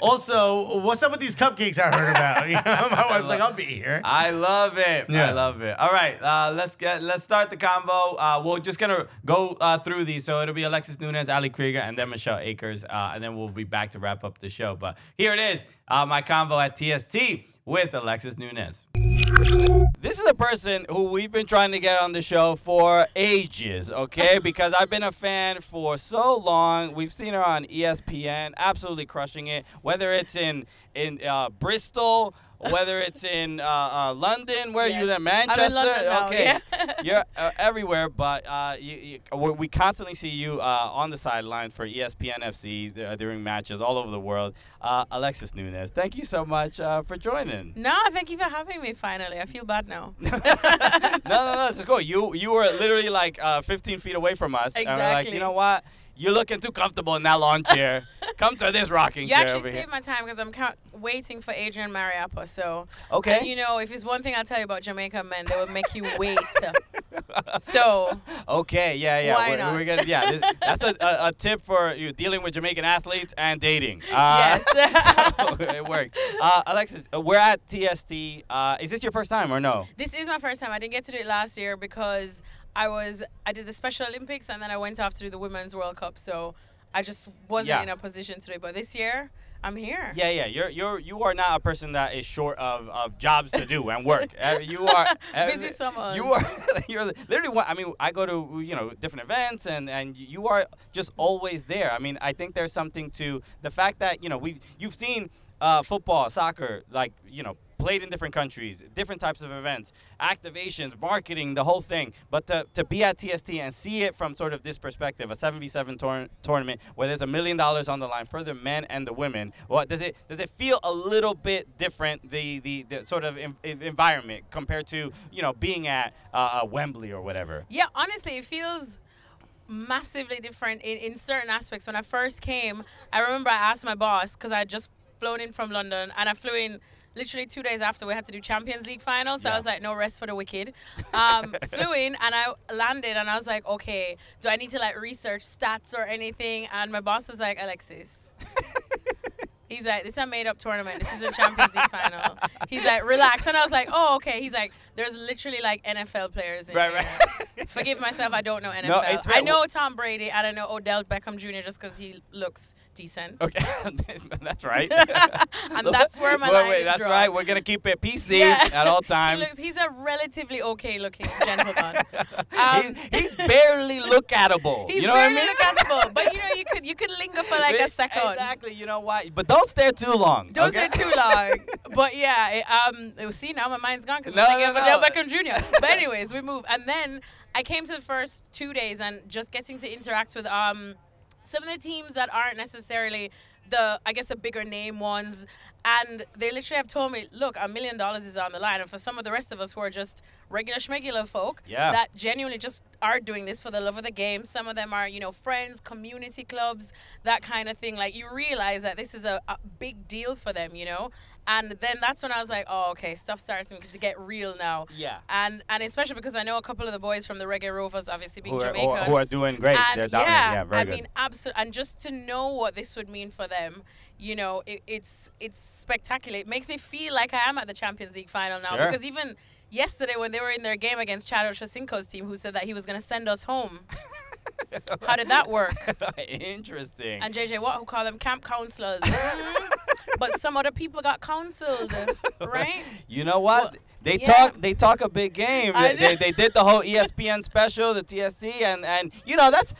Also, what's up with these cupcakes I heard about? My wife's like, I'll be here. I love it. Yeah. I love it. All right, let's start the convo. We're just gonna go through these. So it'll be Alexis Nunes, Ali Krieger, and then Michelle Akers, and then we'll be back to wrap up the show. But here it is, my convo at TST with Alexis Nunes. This is a person who we've been trying to get on the show for ages, okay? Because I've been a fan for so long. We've seen her on ESPN, absolutely crushing it. Whether it's in Bristol, whether it's in London, where you live, Manchester. I'm in London now, okay, yeah. you're everywhere. But we constantly see you on the sidelines for ESPN FC during matches all over the world. Alexis Nunes, thank you so much for joining. No, thank you for having me. Finally, I feel bad now. No, it's cool. You were literally like 15 feet away from us. Exactly. And we're like, you know what? You're looking too comfortable in that lawn chair. Come to this rocking You chair actually over here. saved my time because I'm waiting for Adrian Mariappa. So, Okay. And, you know, if it's one thing I'll tell you about Jamaican men, they will make you wait. So. Okay, yeah. Why not? We're gonna, that's a tip for you dealing with Jamaican athletes and dating. Yes. So it works. Alexis, we're at TST. Is this your first time or no? This is my first time. I didn't get to do it last year because I did the Special Olympics and then I went off to do the Women's World Cup. So I just wasn't in a position to do it. But this year, I'm here. Yeah. You are not a person that is short of jobs to do and work. You are Busy summers. You're literally. I mean, I go to different events and you are just always there. I mean, I think there's something to the fact that you've seen football, soccer, played in different countries, different types of events, activations, marketing, the whole thing. But to be at TST and see it from sort of this perspective, a 7v7 tournament where there's $1 million on the line for the men and the women, does it feel a little bit different, the sort of environment compared to being at Wembley or whatever? Yeah, honestly, it feels massively different in certain aspects. When I first came, I remember I asked my boss, because I had just flown in from London, and I flew in literally 2 days after we had to do Champions League final. So I was like, no rest for the wicked. Flew in and I landed and I was like, okay, do I need to research stats or anything? And my boss was like, Alexis. He's like, this is a made-up tournament. This is a Champions League final. He's like, relax. And I was like, oh, okay. He's like, there's literally NFL players in here. Right. Forgive myself, I don't know NFL. No, I know Tom Brady and I know Odell Beckham Jr. just because he looks decent. Okay, that's right. And that's where my line is that's drawn. right. We're gonna keep it PC at all times. He's a relatively okay-looking gentleman. He's barely look-atable. He's you know what I barely mean? look-atable, but you could linger for a second. Exactly. You know why? But don't stare too long. Don't stare too long. But yeah, see, now my mind's gone because I'm thinking of Odell Beckham Jr. But anyways, we move, and then I came to the first 2 days and just getting to interact with some of the teams that aren't necessarily the bigger name ones. And they literally have told me, look, $1 million is on the line. And for some of the rest of us who are just regular schmegular folk that genuinely just are doing this for the love of the game. Some of them are, friends, community clubs, that kind of thing. Like, you realize that this is a big deal for them, And then that's when I was like, oh, okay, stuff starts to get real now. Yeah. And especially because I know a couple of the boys from the Reggae Rovers, obviously being Jamaican. Who are doing great. And they're dominant. Yeah, very good. I mean, absolutely. And just to know what this would mean for them, it's spectacular. It makes me feel like I am at the Champions League final now. Sure. Because even yesterday when they were in their game against Chad Ochocinco's team, who said that he was going to send us home. How did that work? Interesting. And JJ Watt, who called them camp counselors. But some other people got counseled, right? You know what? Well, they talk a big game. They did the whole ESPN special, the TST, and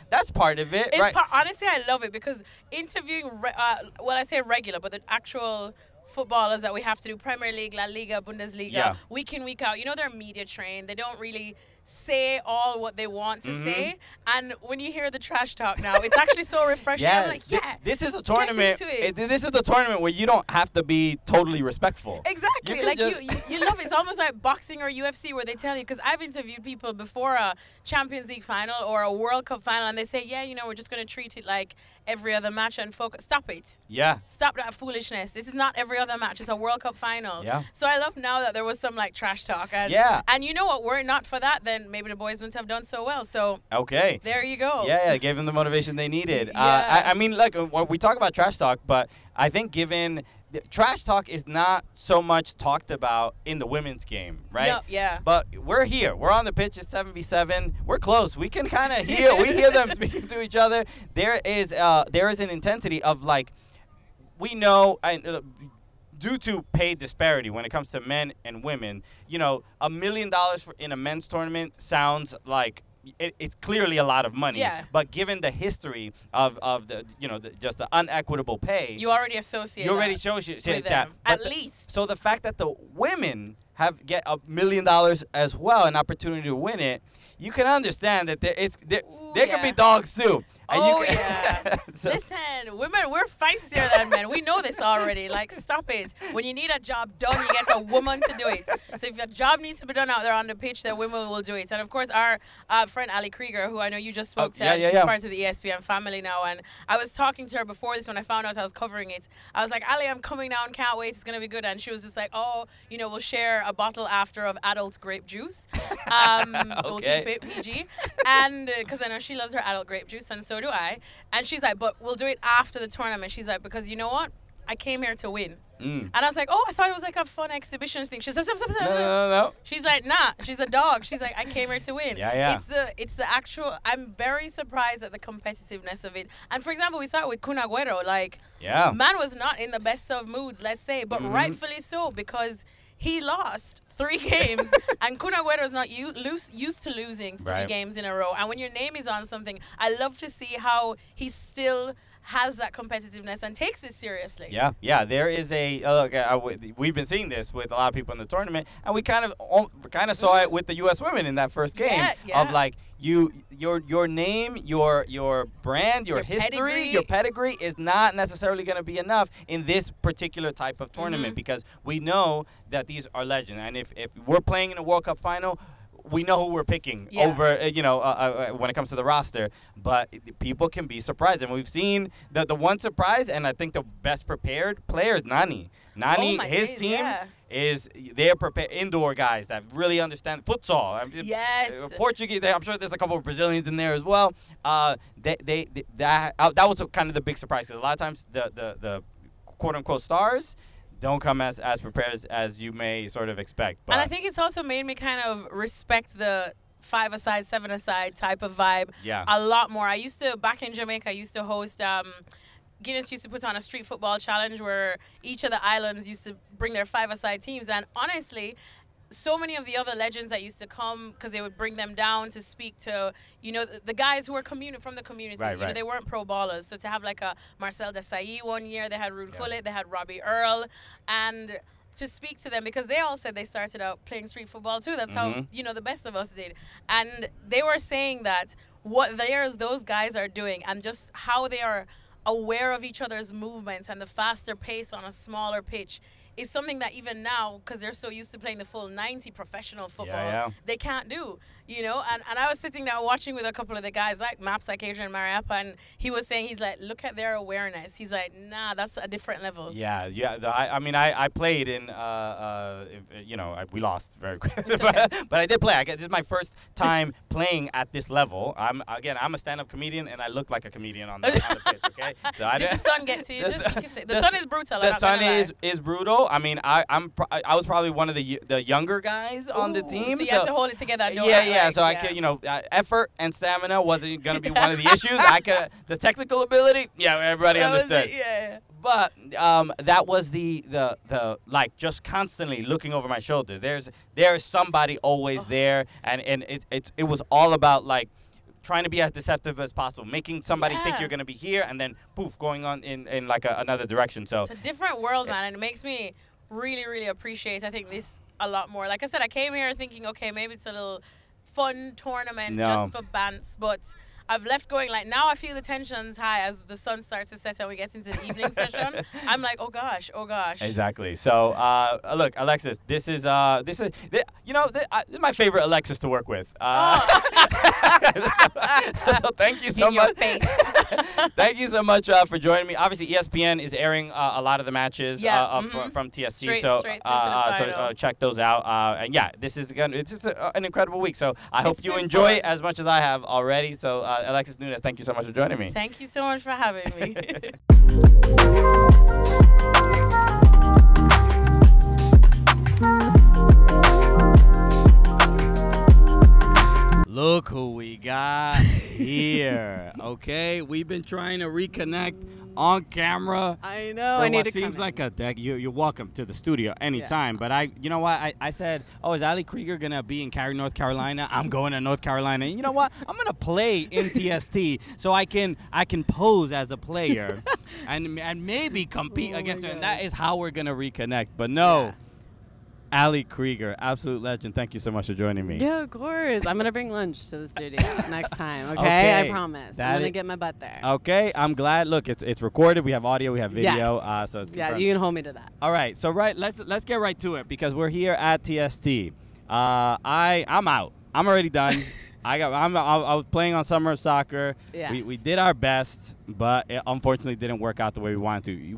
that's part of it, right? Honestly, I love it because interviewing, I say regular, but the actual footballers that we have to do, Premier League, La Liga, Bundesliga, week in, week out, they're media trained. They don't really say all what they want to say. And when you hear the trash talk now, it's actually so refreshing. I'm like, this is a tournament. This is the tournament where you don't have to be totally respectful. Exactly. You love it. It's almost like boxing or UFC where they tell you, because I've interviewed people before a Champions League final or a World Cup final, and they say, we're just going to treat it like every other match and focus. Stop it. Yeah. Stop that foolishness. This is not every other match. It's a World Cup final. Yeah. So I love now that there was some trash talk. And, and you know what? Were it not for that, then maybe the boys wouldn't have done so well. So okay. There you go. Yeah, gave them the motivation they needed. Yeah. I mean, we talk about trash talk, but I think trash talk is not so much talked about in the women's game, right? No, yeah. But we're here. We're on the pitch. It's 7v7. We're close. We can kind of hear. We hear them speaking to each other. There is an intensity of we know. due to pay disparity when it comes to men and women. You know, $1 million in a men's tournament sounds like it's clearly a lot of money. Yeah. But given the history of the, you know, just the unequitable pay, You already associate. you already that shows you with that. them, But at least. So the fact that the women get $1 million as well, an opportunity to win it, you can understand that there could be yeah. dogs too. And Oh, you can, yeah. So- Listen, women, we're feistier than men. We know this already. Like, stop it. When you need a job done, you get a woman to do it. So if your job needs to be done out there on the pitch, then women will do it. And, of course, our friend Ali Krieger, who I know you just spoke to, she's part of the ESPN family now. And I was talking to her before this when I found out I was covering it. I was like, Ali, I'm coming down. Can't wait. It's going to be good. And she was just like, oh, you know, we'll share a bottle after of adult grape juice. We'll keep it PG. And because I know she loves her adult grape juice, and so do I. And she's like, but we'll do it after the tournament. She's like, because you know what? I came here to win. And I was like, oh, I thought it was like a fun exhibition thing. She's like, No. She's like, nah. She's a dog. She's like, I came here to win. Yeah. It's the actual. I'm very surprised at the competitiveness of it. And for example, we saw it with Kun Agüero. Like, man was not in the best of moods, let's say, but rightfully so, because he lost 3 games, and Kun Agüero is not used to losing 3 games in a row. And when your name is on something, I love to see how he still has that competitiveness and takes it seriously. Yeah. There is a we've been seeing this with a lot of people in the tournament, and we kind of saw it with the U.S. women in that first game of like your name, your brand, your history, your pedigree is not necessarily going to be enough in this particular type of tournament because we know that these are legends, and if we're playing in a World Cup final, we know who we're picking over, when it comes to the roster. But people can be surprised. And we've seen the one surprise, and I think the best prepared player is Nani. Nani, his team is they're prepared, indoor guys that really understand futsal. Yes. Portuguese, I'm sure there's a couple of Brazilians in there as well. That was kind of the big surprise. Because a lot of times the quote-unquote stars don't come as prepared as you may sort of expect. But and I think it's also made me kind of respect the 5-a-side, 7-a-side type of vibe a lot more. I used to, back in Jamaica, I used to host, Guinness used to put on a street football challenge where each of the islands used to bring their 5-a-side teams. And honestly, so many of the other legends that used to come, because they would bring them down to speak to, you know, the guys who were from the communities. You know, they weren't pro ballers. So to have like a Marcel Desailly one year, they had Ruud Gullit, they had Robbie Earl, and to speak to them, because they all said they started out playing street football too. That's how, you know, the best of us did. And they were saying that what those guys are doing and just how they are aware of each other's movements and the faster pace on a smaller pitch is something that even now, because they're so used to playing the full 90 professional football, they can't do, you know? And I was sitting down watching with a couple of the guys, like Maps, like Adrian Mariappa, and he was saying, he's like, look at their awareness. He's like, nah, that's a different level. I mean, I played in, we lost very quickly, but I did play. This is my first time playing at this level. I'm a stand-up comedian, and I look like a comedian on the pitch, okay? So Did the sun get to you? The sun is brutal. The sun is brutal. I mean, I was probably one of the younger guys on the team. So you had to hold it together. So I could, effort and stamina wasn't going to be one of the issues. The technical ability, everybody understood. But that was the like just constantly looking over my shoulder. There's somebody always there, and it was all about like trying to be as deceptive as possible, making somebody think you're going to be here, and then poof, going on in like another direction. So it's a different world, man, and it makes me really, really appreciate, I think, this a lot more. Like I said, I came here thinking, okay, maybe it's a little fun tournament just for bants, but I've left going like, now I feel the tension's high as the sun starts to set and we get into the evening session. I'm like, oh gosh. Exactly. So look, Alexis, this is my favorite Alexis to work with. So thank you so much. Thank you so much for joining me. Obviously, ESPN is airing a lot of the matches from TST. Straight so so check those out. And this is it's just an incredible week. So I hope you enjoy it as much as I have already. So Alexis Nunes, thank you so much for joining me. Thank you so much for having me. Look who we got here, okay? We've been trying to reconnect on camera. I know. For I need what to seems come like in. a deck. You're welcome to the studio anytime. Yeah. But you know what? I said, oh, is Ali Krieger gonna be in Cary, North Carolina? I'm going to North Carolina. And you know what? I'm gonna play in TST so I can pose as a player and maybe compete against her. And that is how we're gonna reconnect. But no. Yeah. Ali Krieger, absolute legend. Thank you so much for joining me. Yeah, of course. I'm going to bring lunch to the studio next time, okay? I promise. I'm going to get my butt there. Okay, I'm glad. Look, it's recorded. We have audio. We have video. Yes. So it's yeah, you can hold me to that. All right, so let's get right to it because we're here at TST. I'm out. I'm already done. I was playing on summer soccer. Yes. We did our best, but it unfortunately didn't work out the way we wanted to.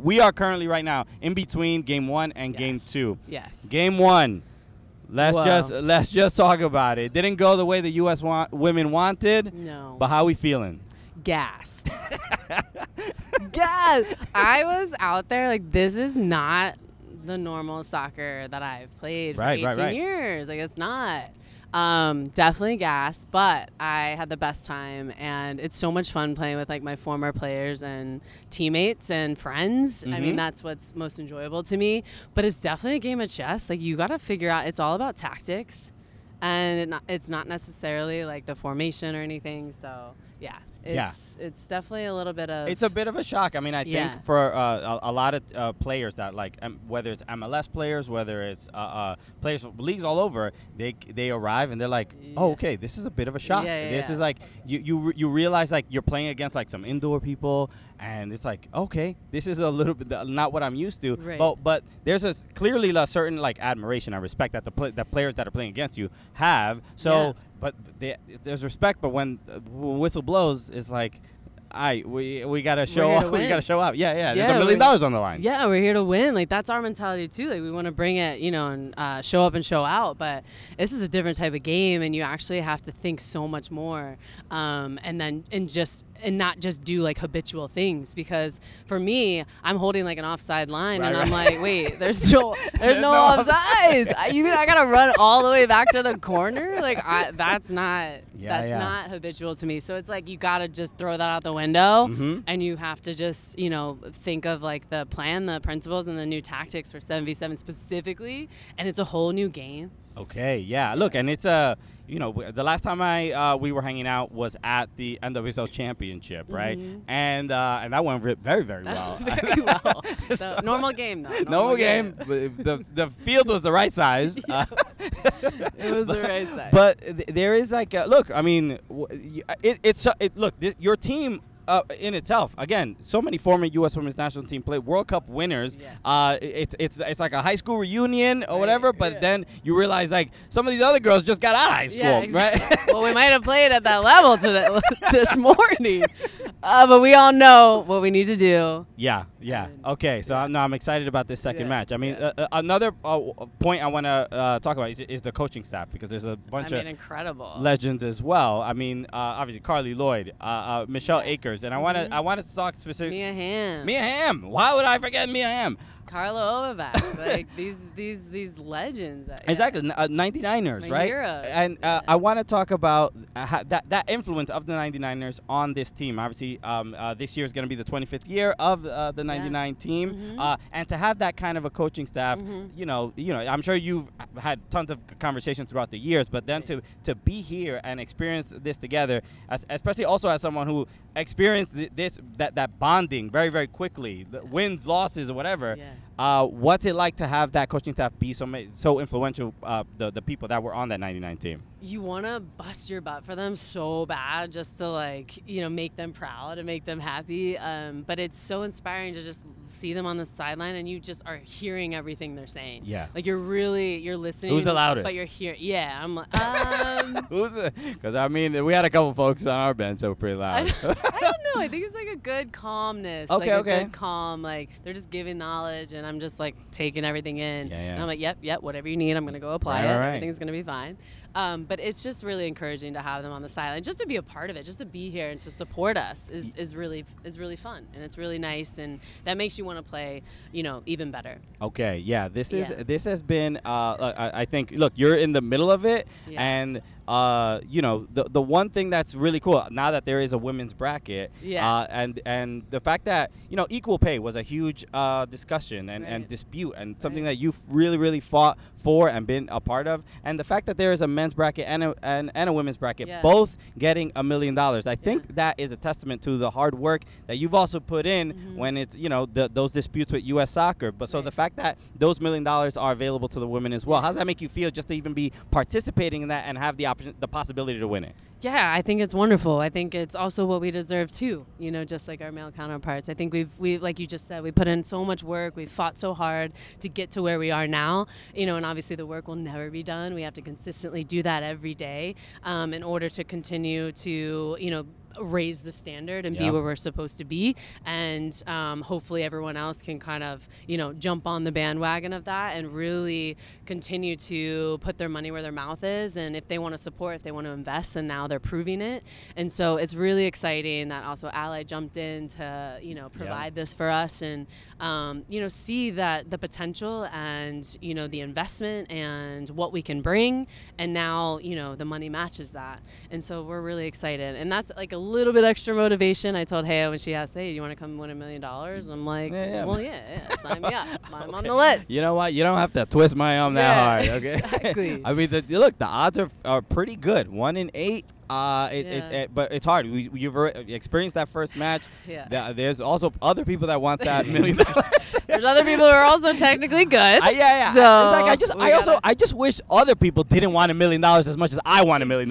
We are currently right now in between game 1 and game 2. Yes. Game 1. Let's just talk about it. It didn't go the way the U.S. women wanted. No. But how we feeling? Gassed. Gassed. I was out there like, this is not the normal soccer that I've played for 18 years. Like, it's not. Definitely gas, but I had the best time, and it's so much fun playing with like my former players and teammates and friends. I mean, that's what's most enjoyable to me, but it's definitely a game of chess. Like, you got to figure out, it's all about tactics, and it's not necessarily like the formation or anything. So yeah. It's definitely a little bit of... It's a bit of a shock. I mean, I think for a lot of players that, like, whether it's MLS players, whether it's players from leagues all over, they arrive and they're like, oh, okay, this is a bit of a shock. This is like, you realize, like, you're playing against, like, some indoor people, and it's like, okay, this is a little bit not what I'm used to. Right. But there's clearly a certain, like, admiration and respect that the players that are playing against you have. So... Yeah. But there's respect, but when whistle blows, it's like, we gotta show up. We gotta show up. Yeah. There's $1 million on the line. Yeah, we're here to win. Like, that's our mentality too. Like, we want to bring it, and show up and show out. But this is a different type of game, and you actually have to think so much more, and not just do like habitual things. Because for me, I'm holding like an offside line, and I'm like, wait, there's no offside. I gotta run all the way back to the corner. Like, that's not habitual to me. So it's like you gotta just throw that out the window, and you have to just think of like the plan, the principles, and the new tactics for 7v7 specifically. And it's a whole new game. Okay, yeah. Look, and it's the last time we were hanging out was at the NWSL Championship, right? And that went very, very well. Very well. So, normal game, though. Normal game. The field was the right size. It was the right size. But there is like, look, I mean, your team. In itself, again, so many former U.S. Women's National Team World Cup winners. Yeah. It's like a high school reunion or whatever, but then you realize like some of these other girls just got out of high school, right? Well, we might have played at that level this morning, but we all know what we need to do. Yeah. Okay, so I'm excited about this second match. I mean, another point I want to talk about is the coaching staff, because there's a bunch of incredible legends as well. I mean, obviously Carly Lloyd, Michelle Akers. And I want to talk specifically. Mia Hamm. Why would I forget Mia Hamm? Carla Ovavac. Like these legends. Exactly. 99ers, right? Hero. And I want to talk about that influence of the 99ers on this team. Obviously, this year is going to be the 25th year of the 99 team. And to have that kind of a coaching staff, I'm sure you've had tons of conversations throughout the years, but then to be here and experience this together, especially also as someone who experienced that bonding very, very quickly, the wins, losses, or whatever. What's it like to have that coaching staff be so influential, the people that were on that 99 team? You want to bust your butt for them so bad just to make them proud and make them happy. But it's so inspiring to just see them on the sideline and you just are hearing everything they're saying. Yeah. Like you're listening. Who's the loudest? But you're hearing. Yeah. I'm like, because I mean, we had a couple folks on our bench that were pretty loud. I don't know. I think it's like a good calmness. Okay. A good calm. Like they're just giving knowledge and I'm just like taking everything in. Yeah. And I'm like, yep, whatever you need, I'm going to go apply it. Right. Everything's going to be fine. But it's just really encouraging to have them on the sideline, just to be a part of it, just to be here and to support us is really fun, and it's really nice, and that makes you want to play, even better. Okay, yeah, this has been. I think. Look, you're in the middle of it, and the one thing that's really cool now that there is a women's bracket, and the fact that equal pay was a huge discussion and dispute and something that you've really fought for and been a part of, and the fact that there is a men's bracket and a women's bracket, both getting $1 million. I think that is a testament to the hard work that you've also put in when it's those disputes with U.S. Soccer. But so the fact that those $1 million are available to the women as well, how does that make you feel just to even be participating in that and have the possibility to win it? Yeah, I think it's wonderful. I think it's also what we deserve too, just like our male counterparts. I think we've like you just said, we put in so much work, we've fought so hard to get to where we are now, and obviously the work will never be done. We have to consistently do that every day in order to continue to, raise the standard and be where we're supposed to be, and hopefully everyone else can kind of jump on the bandwagon of that and really continue to put their money where their mouth is, and if they want to support, if they want to invest, and now they're proving it. And so it's really exciting that also Ally jumped in to provide this for us, and see that the potential and the investment and what we can bring, and now the money matches that, and so we're really excited. And that's like a little bit extra motivation. I told Heo when she asked, "Hey, do you want to come win $1 million?" I'm like, well, yeah, sign me up. I'm on the list. You know what? You don't have to twist my arm that hard. Okay? Exactly. I mean, look, the odds are pretty good. 1 in 8. But it's hard. You've experienced that first match. Yeah. There's also other people that want that $1 million. There's other people who are also technically good. Yeah. So it's like I just wish other people didn't want $1 million as much as I want $1 million.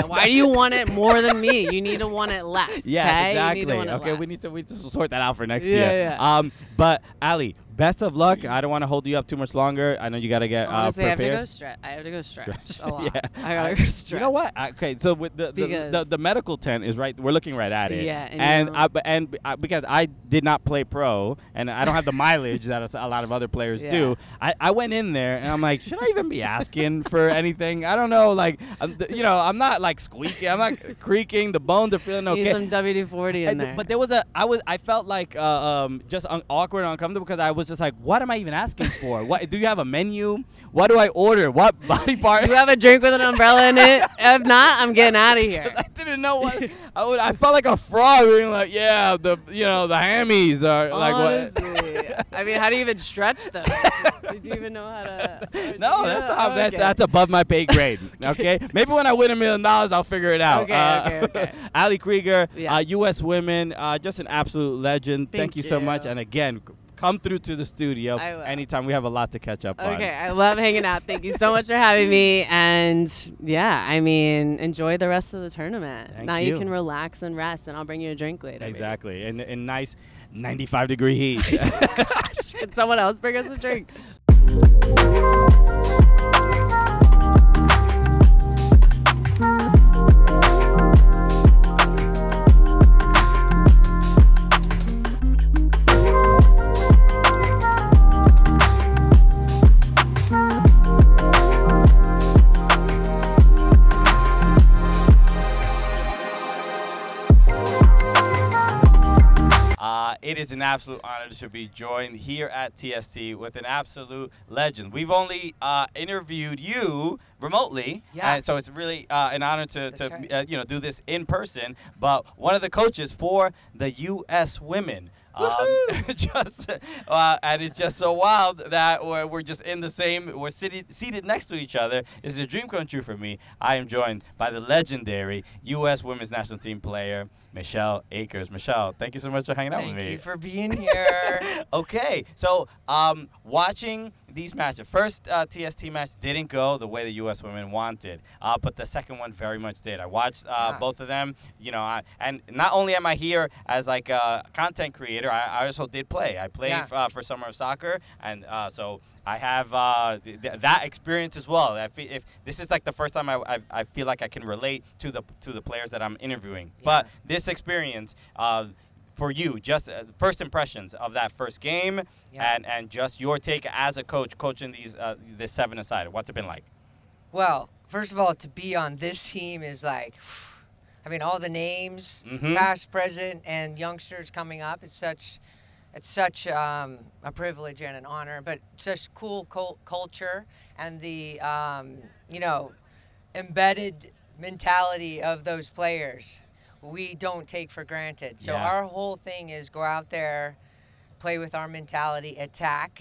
Why do you want it more than me? You need to want it less. Yes, exactly. Okay, we need to sort that out for next year. But Ali, best of luck. I don't want to hold you up too much longer. I know you got to get honestly, prepared. I have to go stretch a lot. I got to go stretch. You know what? Okay, so with the medical tent is right. We're looking right at it. Yeah. And because I did not play pro and I don't have the mileage that a lot of other players do, I went in there and I'm like, should I even be asking for anything? I don't know. Like, I'm not like squeaking. I'm not creaking. The bones are feeling okay. Need some WD-40 in there. But there was I felt like just awkward and uncomfortable because I was just like, what am I even asking for? What do you have a menu? What do I order? What body part? You have a drink with an umbrella in it? If not, I'm getting out of here. I didn't know what I felt like a frog being like, the hammies are like what? I mean, how do you even stretch them? Do you even know how to? No, that's above my pay grade. Okay, maybe when I win $1 million, I'll figure it out. Okay. Ali Krieger, U.S. Women, just an absolute legend. Thank you so much, and again, come through to the studio anytime. We have a lot to catch up on. Okay, I love hanging out. Thank you so much for having me. And enjoy the rest of the tournament. Now you can relax and rest, and I'll bring you a drink later. Exactly, in nice 95-degree heat. Gosh, can someone else bring us a drink? It is an absolute honor to be joined here at TST with an absolute legend. We've only interviewed you remotely, and so it's really an honor to do this in person. But one of the coaches for the U.S. Women. And it's just so wild that we're just in the same, we're seated next to each other. It's a dream come true for me. I am joined by the legendary U.S. Women's National Team player, Michelle Akers. Michelle, thank you so much for hanging out with me. Thank you for being here. Okay, so watching these matches, the first TST match didn't go the way the U.S. women wanted, but the second one very much did. I watched both of them, and not only am I here as like a content creator, I also did play. I played for Summer of Soccer, and so I have that experience as well. If this is like the first time I feel like I can relate to the players that I'm interviewing. But this experience, for you, just first impressions of that first game, and just your take as a coach coaching this 7-a-side. What's it been like? Well, first of all, to be on this team is like, I mean, all the names, past, present, and youngsters coming up. It's such a privilege and an honor, but such cool culture, and the embedded mentality of those players we don't take for granted. So our whole thing is go out there, play with our mentality, attack,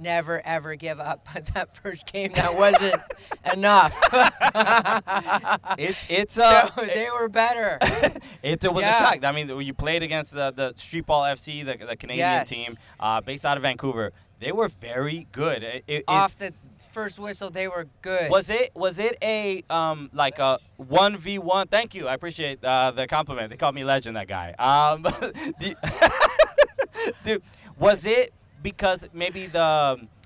never ever give up. But that first game, that wasn't enough. So they were better. It was a shock. I mean, you played against the Streetball FC, the Canadian team, based out of Vancouver. They were very good. Off the first whistle, they were good. Was it a like a 1v1? Thank you. I appreciate the compliment. They called me legend, that guy. Was it because maybe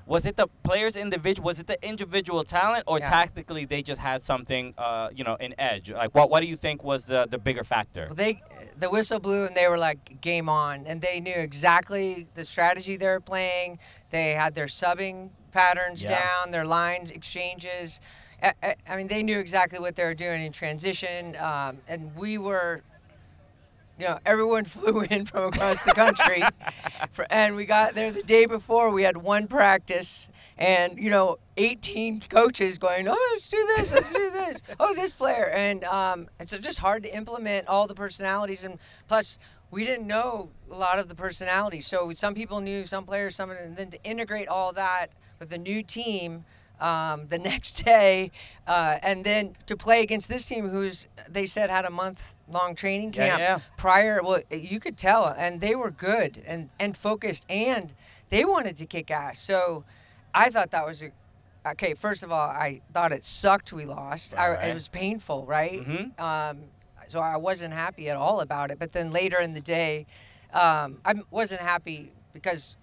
was it the players individual? Was it the individual talent, or tactically they just had something, an edge? Like what do you think was the bigger factor? Well, the whistle blew and they were like game on, and they knew exactly the strategy they were playing. They had their subbing patterns down, their lines, exchanges. I mean, they knew exactly what they were doing in transition, and we were. Everyone flew in from across the country, and we got there the day before. We had one practice, and 18 coaches going, "Oh, let's do this, let's do this. Oh, this player," and it's just hard to implement all the personalities, and plus we didn't know a lot of the personalities. So some people knew some players, and then to integrate all that with a new team. The next day, and then to play against this team they said had a month-long training camp prior. Well, you could tell, and they were good and focused, and they wanted to kick ass. So I thought that was okay. First of all, I thought it sucked we lost. It was painful, right? So I wasn't happy at all about it. But then later in the day, I wasn't happy because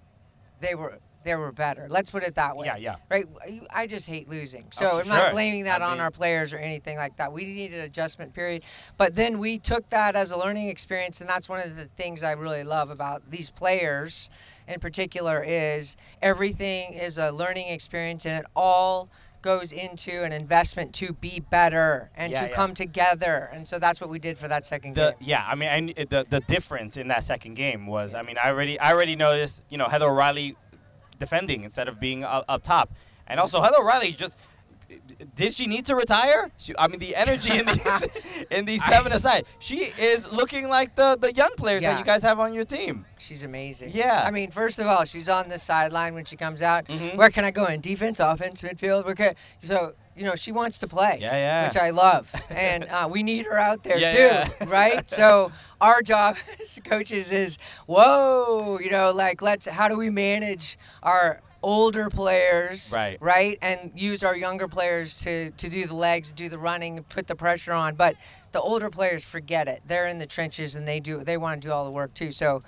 they were better. Let's put it that way. Yeah. Right? I just hate losing. So I'm not blaming that on our players or anything like that. We needed an adjustment period. But then we took that as a learning experience, and that's one of the things I really love about these players in particular is everything is a learning experience, and it all goes into an investment to be better and to come together. And so that's what we did for that second game. Yeah, I mean, the difference in that second game was, I mean, I already noticed, Heather O'Reilly defending instead of being up top. And also Heather O'Reilly did she need to retire? The energy in these 7-a-side. She is looking like the young players that you guys have on your team. She's amazing. Yeah. I mean, first of all, she's on the sideline when she comes out. Where can I go in? Defense, offense, midfield? So, she wants to play, which I love. And we need her out there too, right? So our job as coaches is, how do we manage our older players, right, and use our younger players to do the legs, do the running, put the pressure on. But the older players, forget it. They're in the trenches and they want to do all the work too. So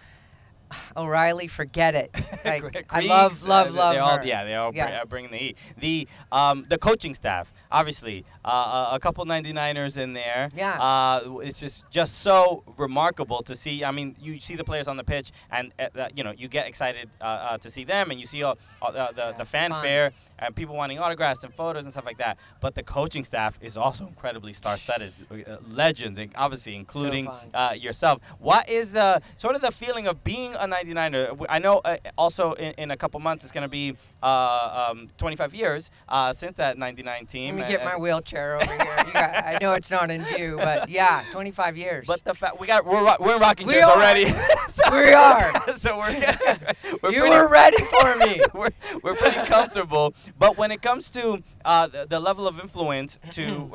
O'Reilly, forget it. I love her. They all bring the heat. The coaching staff, obviously, a couple 99ers in there. Yeah. It's just so remarkable to see. I mean, you see the players on the pitch, and you get excited to see them, and you see all the fanfare and people wanting autographs and photos and stuff like that. But the coaching staff is also incredibly star-studded, legends, obviously, including yourself. What is the sort of the feeling of being a 99er? I know also in a couple months it's going to be 25 years since that 99 team. Let me get my wheelchair over here. I know it's not in view, but 25 years. But the fact we're in rocking chairs already. We are. So you were ready for me. We're pretty comfortable. But when it comes to the level of influence to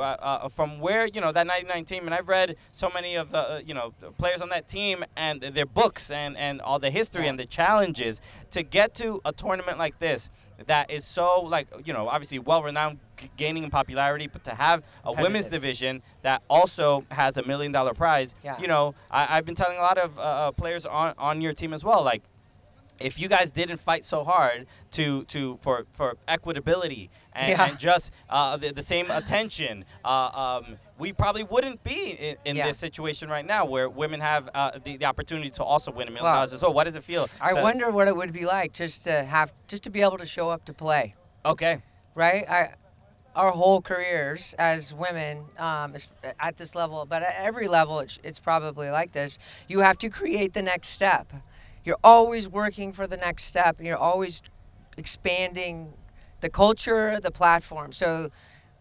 from where that 99 team, and I've read so many of the players on that team and their books and all the history and the challenges to get to a tournament like this that is so obviously well-renowned, gaining in popularity, but to have a women's division that also has $1 million prize. I've been telling a lot of players on your team as well, if you guys didn't fight so hard for equitability and just the same attention, we probably wouldn't be in this situation right now where women have the opportunity to also win $1 million as well. What does it feel? I wonder what it would be like just to be able to show up to play. Okay. Right? Our whole careers as women at this level, but at every level it's probably like this. You have to create the next step. You're always working for the next step. You're always expanding the culture, the platform. So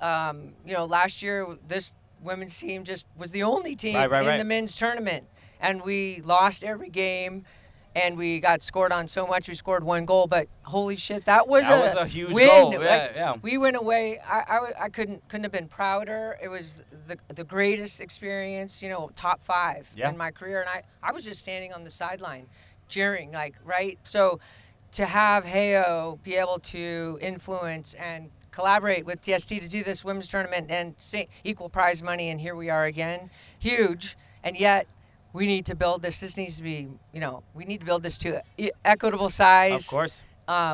last year this women's team just was the only team in the men's tournament, and we lost every game. And we got scored on so much. We scored 1 goal, but holy shit, that was a huge win. goal. Yeah. We went away. I couldn't have been prouder. It was the greatest experience, top 5 in my career. And I was just standing on the sideline, cheering, right. So to have Heyo be able to influence and collaborate with TST to do this women's tournament and equal prize money, and here we are again, huge. And yet, we need to build this. This needs to be, we need to build this to equitable size. Of course.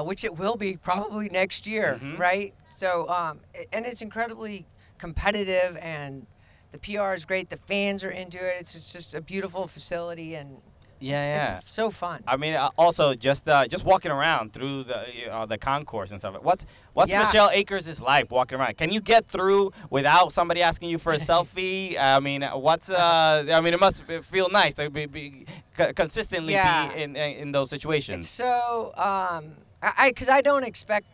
Which it will be probably next year, right? So, and it's incredibly competitive, and the PR is great. The fans are into it. It's just a beautiful facility, and it's so fun. I mean, also just walking around through the concourse and stuff. What's Michelle Akers' life walking around? Can you get through without somebody asking you for a selfie? I mean, it must feel nice to be consistently be in those situations. It's so, because I don't expect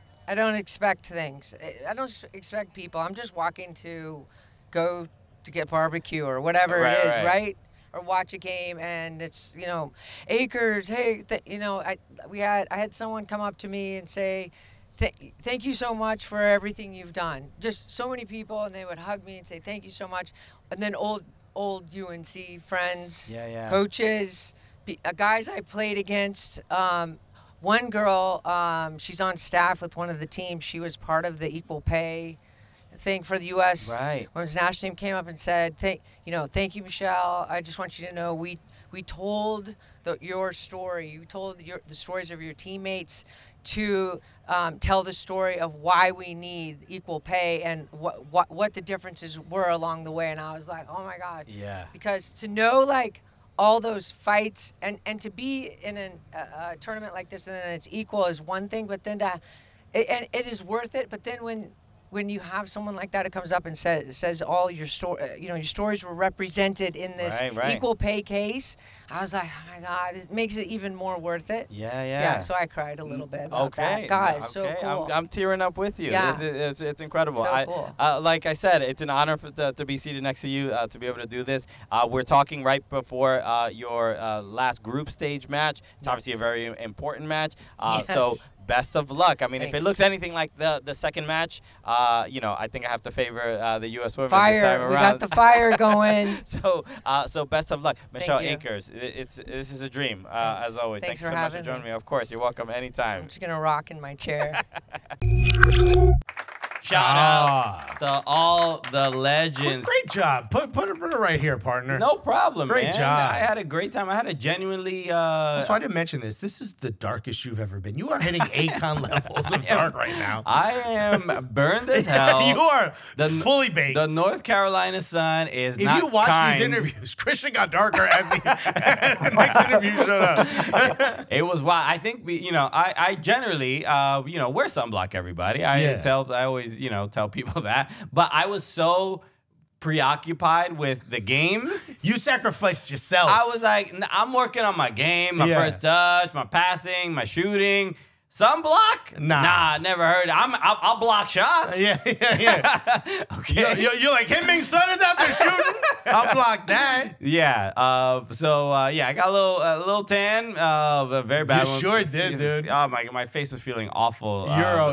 things. I don't expect people. I'm just walking to go to get barbecue or whatever it is, right? Or watch a game, and it's Akers. Hey, I had someone come up to me and say, "Thank you so much for everything you've done." Just so many people, and they would hug me and say, "Thank you so much." And then old UNC friends, coaches, guys I played against. One girl, she's on staff with one of the teams. She was part of the equal pay thing for the U.S. Women's national team, came up and said, "Thank you, Michelle. I just want you to know we told your story. You told the stories of your teammates to tell the story of why we need equal pay and what the differences were along the way." And I was like, "Oh my God!" Yeah. Because to know all those fights and to be in a tournament like this and then it's equal is one thing, but then it is worth it. But then when you have someone like that who comes up and says all your your stories were represented in this equal pay case, I was like, oh my God, it makes it even more worth it. Yeah, so I cried a little bit about that. God, it's so cool. I'm tearing up with you. Yeah. It's incredible. So cool. Like I said, it's an honor to be seated next to you, to be able to do this. We're talking right before your last group stage match. It's obviously a very important match. So best of luck. I mean, if it looks anything like the second match, I think I have to favor the U.S. women this time around. We got the fire going. So best of luck. Michelle Akers, this is a dream, as always. Thanks so much for joining me. Of course, you're welcome anytime. I'm just going to rock in my chair. Shout out to all the legends. Great job. Put it right here, partner. No problem, Great man. job. I had a great time. I had a genuinely... So I didn't mention this. This is the darkest you've ever been. You are hitting Akon levels of dark right now. I am burned as hell. You are fully baked. The North Carolina sun is not If you watch kind. these interviews, Christian got darker as the next interview showed up. It was wild. I think I generally wear sunblock. Everybody, I always tell people that, but I was so preoccupied with the games. You sacrificed yourself. I was like, I'm working on my game, my first touch, my passing, my shooting. Sunblock? Nah, never heard it. I'll block shots. Yeah. Okay. You're like, Him-Ming Sun is out there shooting. I'll block that. Yeah. I got a little tan. Very bad. You sure did, dude. Oh my face was feeling awful.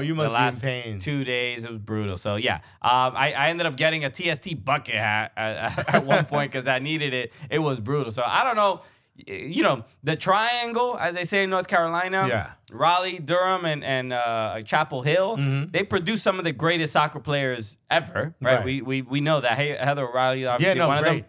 You must be in pain. 2 days, it was brutal. So yeah, I ended up getting a TST bucket hat at one point because I needed it. It was brutal. So I don't know. The triangle, as they say in North Carolina, Raleigh, Durham, and Chapel Hill, they produce some of the greatest soccer players ever, right? We know that. Heather O'Reilly, obviously, one of them.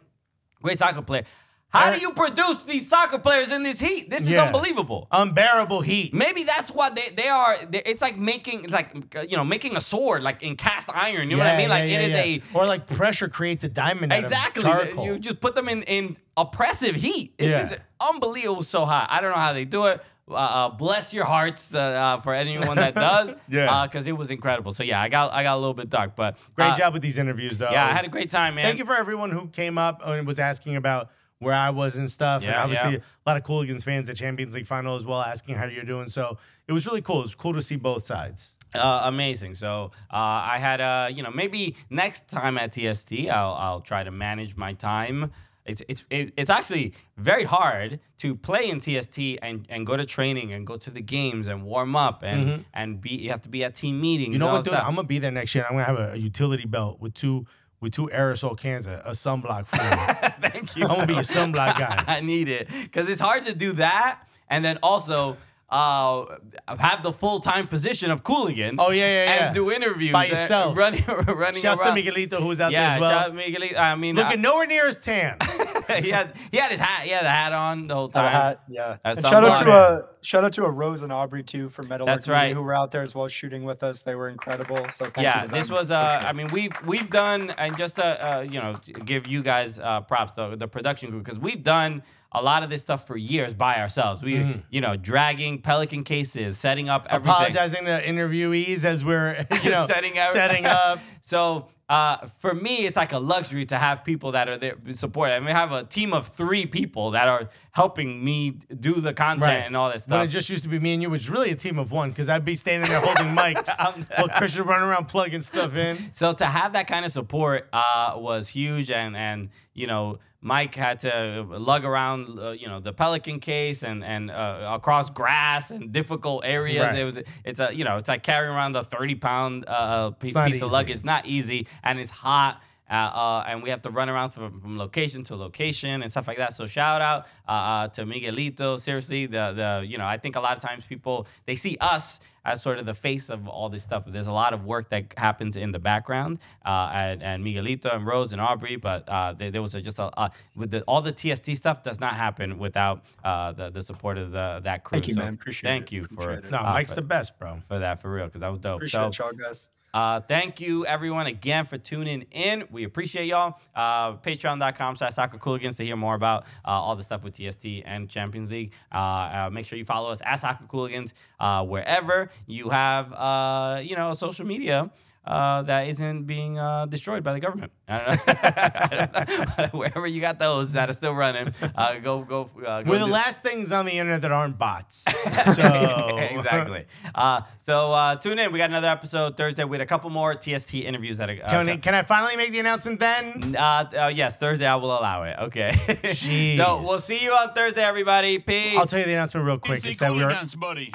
Great soccer player. How do you produce these soccer players in this heat? This is unbelievable. Unbearable heat. Maybe that's what they are. It's like making a sword, like in cast iron. You know what I mean? Like it is or like pressure creates a diamond. Exactly. You just put them in oppressive heat. It's just unbelievable. So hot. I don't know how they do it. Bless your hearts for anyone that does. Because it was incredible. So yeah, I got a little bit dark, but great job with these interviews, though. Yeah, I had a great time, man. Thank you for everyone who came up and was asking about where I was and stuff. And Yeah, obviously yeah. a lot of Cooligans fans at Champions League final as well, asking how you're doing. So it was really cool. It was cool to see both sides. Amazing. So I had, maybe next time at TST, I'll try to manage my time. It's actually very hard to play in TST and go to training and go to the games and warm up and you have to be at team meetings. You know and all what, dude? that stuff. I'm gonna be there next year. I'm gonna have a utility belt with two aerosol cans, a sunblock for you. Thank you. I'm gonna be a sunblock guy. I need it because it's hard to do that and then also have the full-time position of Cooligan. Oh, yeah. And do interviews By yourself. running Shouts to around. Miguelito, who was out there Yeah, as well. shout out Miguelito. I mean, Looking nowhere near as tan. he had his hat. He had the hat on the whole Had a time. hat, yeah. That's And shout out to Rose and Aubrey too for Metalwork That's Media, right. who were out there as well shooting with us. They were incredible. So thank you Yeah, to this them, was. for sure. I mean, we've done, and just to give you guys props, the production crew, because we've done a lot of this stuff for years by ourselves. We, dragging Pelican cases, setting up everything. Apologizing to interviewees as we're, setting up. So for me, it's like a luxury to have people that are there support. I mean, we have a team of 3 people that are helping me do the content and all that stuff. When it just used to be me and you, which is really a team of 1, because I'd be standing there holding mics while Christian running around plugging stuff in. So to have that kind of support was huge, and Mike had to lug around the Pelican case and across grass and difficult areas. Right. It's like carrying around a 30-pound piece easy. of luggage. It's not easy, and it's hot. And we have to run around from location to location and stuff like that. So shout out to Miguelito. Seriously, I think a lot of times people, they see us as sort of the face of all this stuff. But there's a lot of work that happens in the background, and Miguelito and Rose and Aubrey. But there was all the TST stuff does not happen without the support of that crew. Thank you, man. Appreciate it. Thank you for No, Mike's the best, bro. for that, for real, because that was dope. Appreciate y'all, guys. Thank you, everyone, again for tuning in. We appreciate y'all. Patreon.com/SoccerCooligans to hear more about all the stuff with TST and Champions League. Make sure you follow us at SoccerCooligans wherever you have, social media that isn't being destroyed by the government. I don't know. Wherever you got those that are still running, go. We're the last things on the internet that aren't bots. So Exactly. So tune in. We got another episode Thursday with a couple more TST interviews that are. Can I finally make the announcement then? Yes, Thursday I will allow it. Okay. Jeez. So we'll see you on Thursday, everybody. Peace. I'll tell you the announcement real quick. It's It's the that Cooligans, buddy.